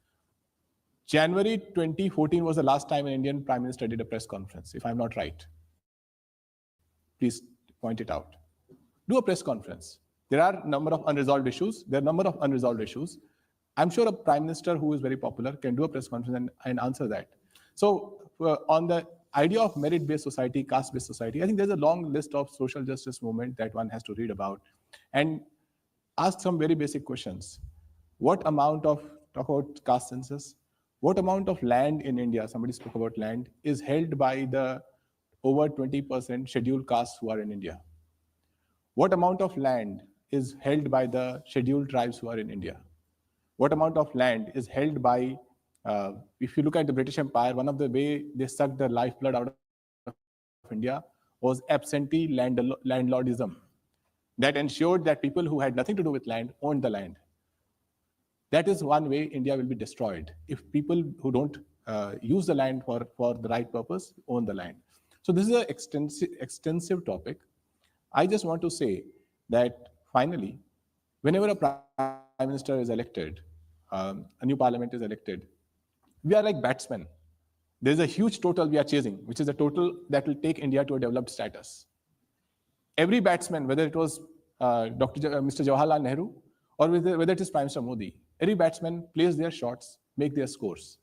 January 2014 was the last time an Indian Prime Minister did a press conference, if I'm not right. Please point it out. Do a press conference. There are a number of unresolved issues. I'm sure a Prime Minister who is very popular can do a press conference and answer that. So on the idea of merit-based society, caste-based society, I think there's a long list of social justice movement that one has to read about and ask some very basic questions. What amount of, talk about caste census, what amount of land in India, somebody spoke about land, is held by the over 20% scheduled castes who are in India? What amount of land is held by the scheduled tribes who are in India? What amount of land is held by, if you look at the British Empire, one of the way they sucked the lifeblood out of India was absentee landlordism. That ensured that people who had nothing to do with land owned the land. That is one way India will be destroyed, if people who don't use the land for the right purpose own the land. So this is an extensive topic. I just want to say that finally, whenever a Prime Minister is elected, a new parliament is elected, we are like batsmen. There's a huge total we are chasing, which is a total that will take India to a developed status. Every batsman, whether it was Mr. Jawaharlal Nehru or whether it is Prime Minister Modi, every batsman plays their shots, make their scores.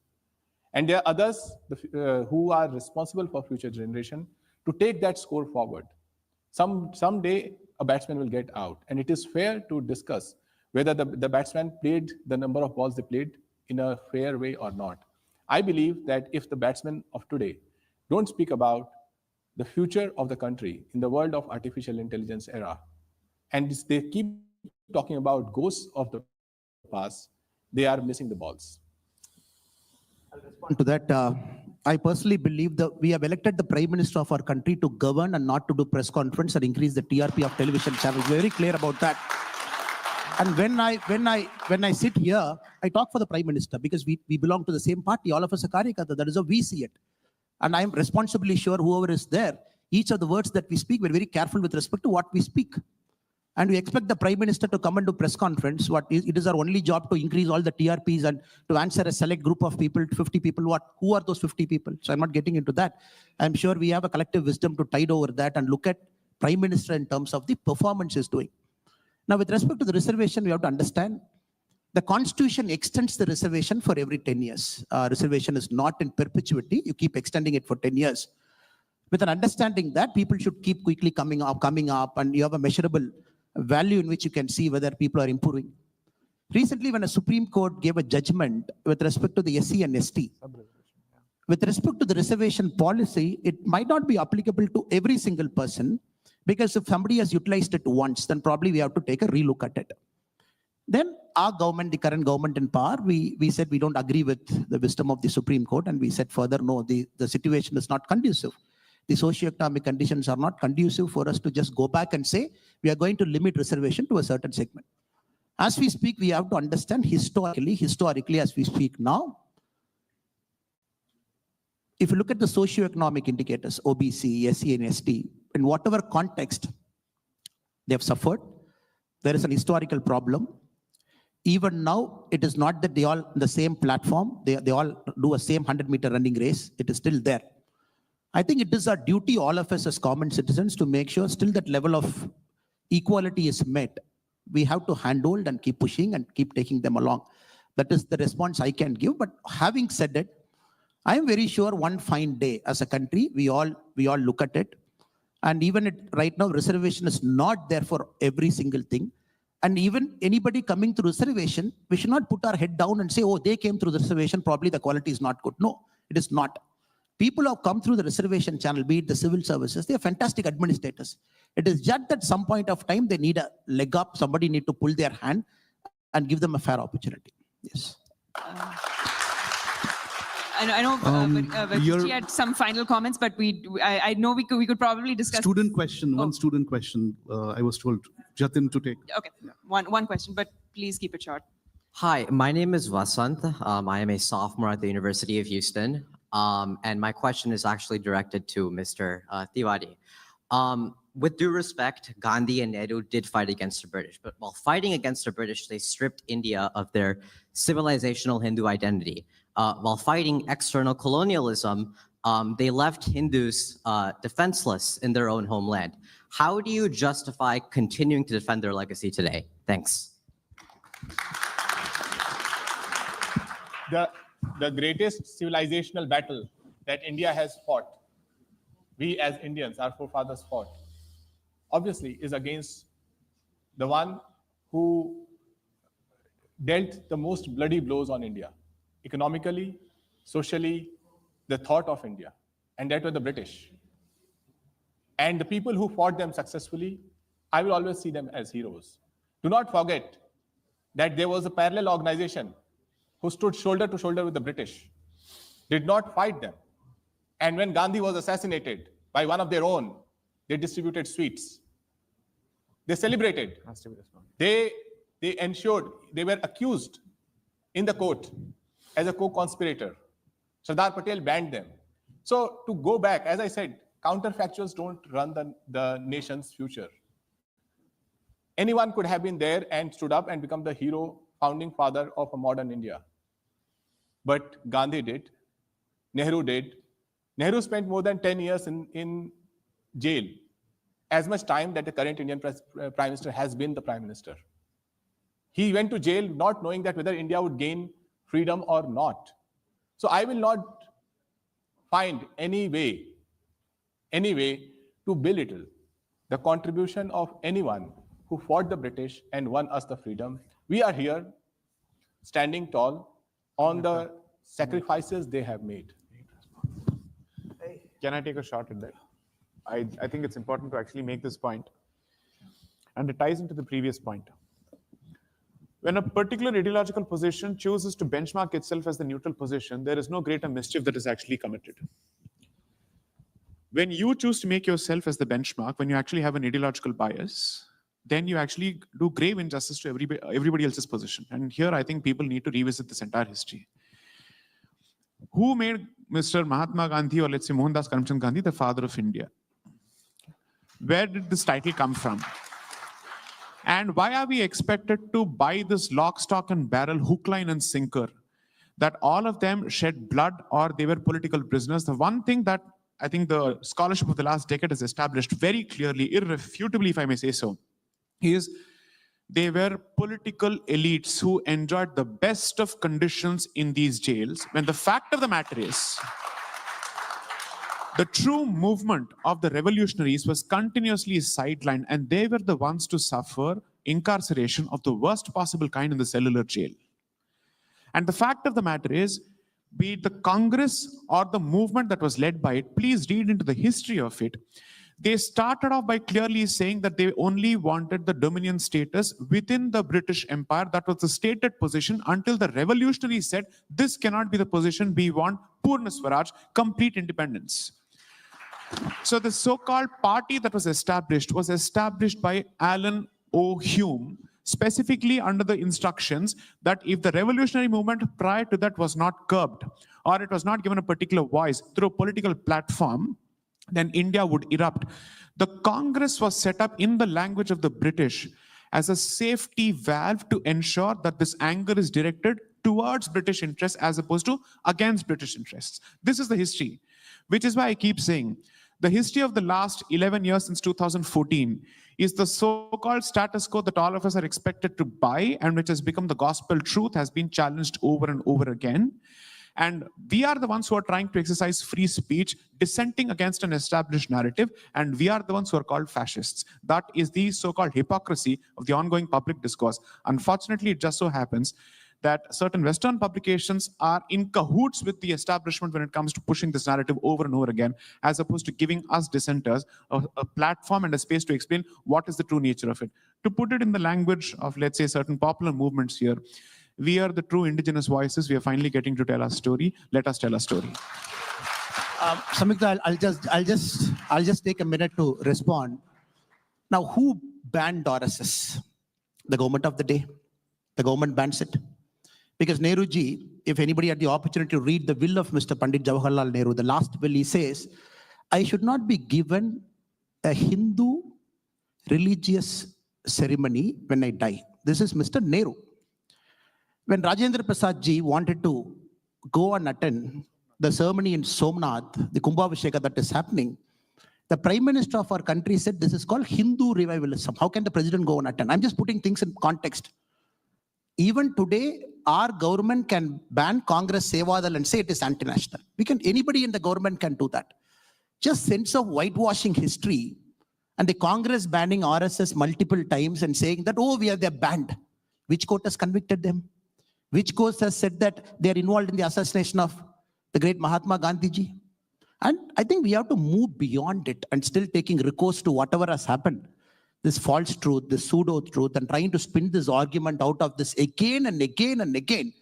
And there are others who are responsible for future generation to take that score forward. Someday a batsman will get out, and it is fair to discuss whether the batsman played the number of balls they played in a fair way or not. I believe that if the batsmen of today don't speak about the future of the country in the world of artificial intelligence era, and they keep talking about ghosts of the past, they are missing the balls. I'll respond to that. I personally believe that we have elected the Prime Minister of our country to govern and not to do press conference and increase the TRP of television channels. Very clear about that. And when I sit here, I talk for the Prime Minister because we belong to the same party. All of us are Karyakarta. That is how we see it. And I am responsibly sure whoever is there, each of the words that we speak, we're very careful with respect to what we speak. And we expect the Prime Minister to come and do press conference. It is our only job to increase all the TRPs and to answer a select group of people, 50 people. Who are those 50 people? So I'm not getting into that. I'm sure we have a collective wisdom to tide over that and look at Prime Minister in terms of the performance he's doing. Now, with respect to the reservation, we have to understand the Constitution extends the reservation for every 10 years. Reservation is not in perpetuity. You keep extending it for 10 years. With an understanding that people should keep quickly coming up, and you have a measurable value in which you can see whether people are improving. Recently, when a Supreme Court gave a judgment with respect to the SC and ST, with respect to the reservation policy, it might not be applicable to every single person, because if somebody has utilized it once, then probably we have to take a relook at it. Then our government, the current government in power, we said we don't agree with the wisdom of the Supreme Court, and we said further, no, the situation is not conducive. The socioeconomic conditions are not conducive for us to just go back and say we are going to limit reservation to a certain segment. As we speak, we have to understand historically as we speak now, if you look at the socioeconomic indicators, OBC, SC and ST, in whatever context they have suffered, there is an historical problem. Even now, it is not that they all on the same platform, they all do a same 100-meter running race. It is still there. I think it is our duty, all of us as common citizens, to make sure still that level of equality is met. We have to handhold and keep pushing and keep taking them along. That is the response I can give. But having said it, I am very sure one fine day as a country, we all look at it. And even right now, reservation is not there for every single thing. And even anybody coming through reservation, we should not put our head down and say, oh, they came through the reservation, probably the quality is not good. No, it is not. People who have come through the reservation channel, be it the civil services, they are fantastic administrators. It is just at some point of time, they need a leg up, somebody need to pull their hand and give them a fair opportunity. Yes. I know Vijay had some final comments, but I know we could probably discuss. Student question, one student question. I was told Jatin to take. Okay, yeah. One question, but please keep it short. Hi, my name is Vasant. I am a sophomore at the University of Houston. And my question is actually directed to Mr. Tiwari. With due respect, Gandhi and Nehru did fight against the British, but while fighting against the British, they stripped India of their civilizational Hindu identity. While fighting external colonialism, they left Hindus defenseless in their own homeland. How do you justify continuing to defend their legacy today? Thanks. The greatest civilizational battle that India has fought, we as Indians, our forefathers fought, obviously is against the one who dealt the most bloody blows on India, economically, socially, the thought of India, and that were the British. And the people who fought them successfully, I will always see them as heroes. Do not forget that there was a parallel organization who stood shoulder to shoulder with the British, did not fight them. And when Gandhi was assassinated by one of their own, they distributed sweets. They celebrated. They ensured, they were accused in the court as a co-conspirator. Sardar Patel banned them. So to go back, as I said, counterfactuals don't run the nation's future. Anyone could have been there and stood up and become the hero, founding father of a modern India. But Gandhi did, Nehru did. Nehru spent more than 10 years in jail, as much time that the current Indian Prime Minister has been the Prime Minister. He went to jail not knowing that whether India would gain freedom or not. So I will not find any way to belittle the contribution of anyone who fought the British and won us the freedom. We are here standing tall on the sacrifices they have made. Can I take a shot at that? I think it's important to actually make this point. And it ties into the previous point. When a particular ideological position chooses to benchmark itself as the neutral position, there is no greater mischief that is actually committed. When you choose to make yourself as the benchmark, when you actually have an ideological bias, then you actually do grave injustice to everybody else's position. And here I think people need to revisit this entire history. Who made Mr. Mahatma Gandhi, or let's say Mohandas Karamchand Gandhi, the father of India? Where did this title come from? And why are we expected to buy this lock, stock, and barrel, hook, line, and sinker, that all of them shed blood or they were political prisoners? The one thing that I think the scholarship of the last decade has established very clearly, irrefutably, if I may say so, is they were political elites who enjoyed the best of conditions in these jails, when the fact of the matter is, the true movement of the revolutionaries was continuously sidelined, and they were the ones to suffer incarceration of the worst possible kind in the cellular jail. And the fact of the matter is, be it the Congress or the movement that was led by it, please read into the history of it. They started off by clearly saying that they only wanted the dominion status within the British Empire. That was the stated position until the revolutionaries said, this cannot be the position. We want Purna Swaraj, complete independence. So the so-called party that was established by Alan O. Hume specifically under the instructions that if the revolutionary movement prior to that was not curbed, or it was not given a particular voice through a political platform, then India would erupt. The Congress was set up in the language of the British as a safety valve to ensure that this anger is directed towards British interests as opposed to against British interests. This is the history, which is why I keep saying the history of the last 11 years since 2014 is the so-called status quo that all of us are expected to buy and which has become the gospel truth, has been challenged over and over again. And we are the ones who are trying to exercise free speech, dissenting against an established narrative, and we are the ones who are called fascists. That is the so-called hypocrisy of the ongoing public discourse. Unfortunately, it just so happens that certain Western publications are in cahoots with the establishment when it comes to pushing this narrative over and over again, as opposed to giving us dissenters a platform and a space to explain what is the true nature of it. To put it in the language of, let's say, certain popular movements here, we are the true indigenous voices. We are finally getting to tell our story. Let us tell our story. Samyukta, I'll just take a minute to respond. Now, who banned RSS? The government of the day. The government bans it. Because Nehruji, if anybody had the opportunity to read the will of Mr. Pandit Jawaharlal Nehru, the last will, he says, I should not be given a Hindu religious ceremony when I die. This is Mr. Nehru. When Rajendra Prasad ji wanted to go and attend the ceremony in Somnath, the Kumbhabhisheka that is happening, the Prime Minister of our country said, this is called Hindu revivalism. How can the president go and attend? I'm just putting things in context. Even today, our government can ban Congress Sevadal and say it is anti-national. Anybody in the government can do that. Just sense of whitewashing history and the Congress banning RSS multiple times and saying that, oh, they're banned. Which court has convicted them? Which court has said that they are involved in the assassination of the great Mahatma Gandhi ji? And I think we have to move beyond it and still taking recourse to whatever has happened. This false truth, this pseudo-truth, and trying to spin this argument out of this again and again and again.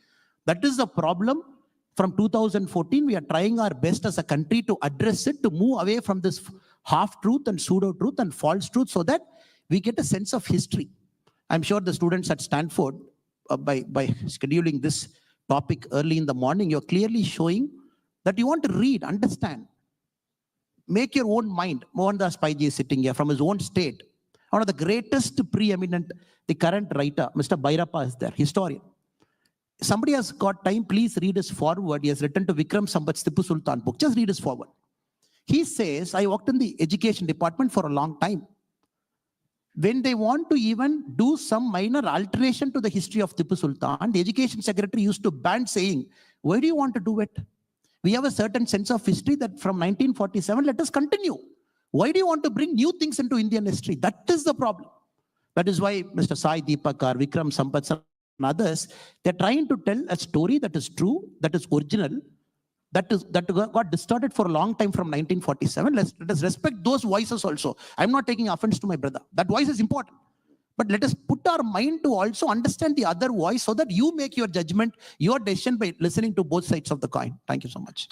That is the problem. From 2014, we are trying our best as a country to address it, to move away from this half-truth and pseudo-truth and false truth so that we get a sense of history. I'm sure the students at Stanford, by scheduling this topic early in the morning, you're clearly showing that you want to read, understand, make your own mind. Mohandas Paiji is sitting here from his own state. One of the greatest preeminent, the current writer, Mr. Bhairappa is there, historian. Somebody has got time, please read his foreword. He has written to Vikram Sambat's Tipu Sultan book. Just read his foreword. He says, I worked in the education department for a long time. When they want to even do some minor alteration to the history of Tipu Sultan, the education secretary used to ban saying, why do you want to do it? We have a certain sense of history that from 1947, let us continue. Why do you want to bring new things into Indian history? That is the problem. That is why Mr. Sai Deepakar, Vikram Sampath, and others, they're trying to tell a story that is true, that is original, that got distorted for a long time from 1947. Let us respect those voices also. I'm not taking offense to my brother. That voice is important. But let us put our mind to also understand the other voice so that you make your judgment, your decision by listening to both sides of the coin. Thank you so much.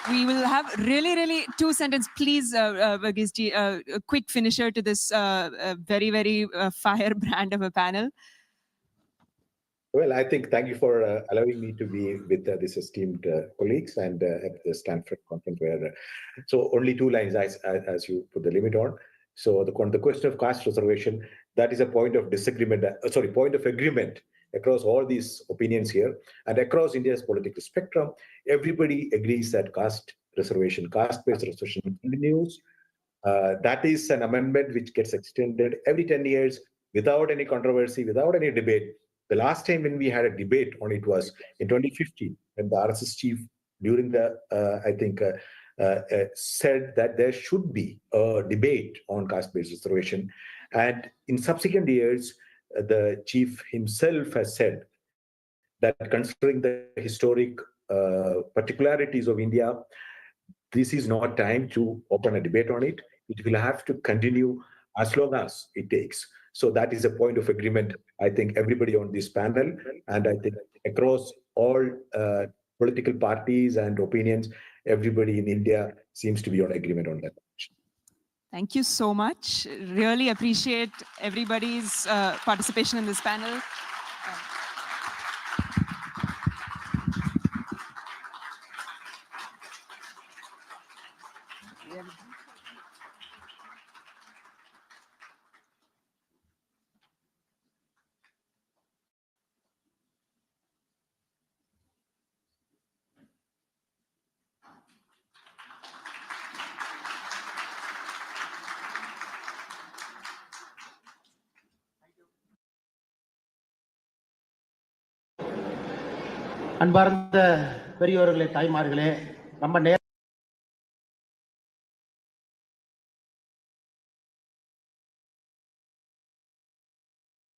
We will have really two sentence, please, Varghese ji, a quick finisher to this very firebrand of a panel. Well, I think thank you for allowing me to be with this esteemed colleagues and at the Stanford conference where, so only 2 lines as you put the limit on. So the question of caste reservation, that is a point of disagreement, point of agreement across all these opinions here and across India's political spectrum. Everybody agrees that caste-based reservation continues. That is an amendment which gets extended every 10 years without any controversy, without any debate. The last time when we had a debate on it was in 2015, when the RSS chief during the, said that there should be a debate on caste-based reservation. And in subsequent years, the chief himself has said that considering the historic particularities of India, this is not time to open a debate on it. It will have to continue as long as it takes. So that is a point of agreement, I think, everybody on this panel, and I think across all political parties and opinions, everybody in India seems to be on agreement on that. Thank you so much. Really appreciate everybody's participation in this panel. அன்பார்ந்த பெரியோர்களே, தாய்மார்களே, ரொம்ப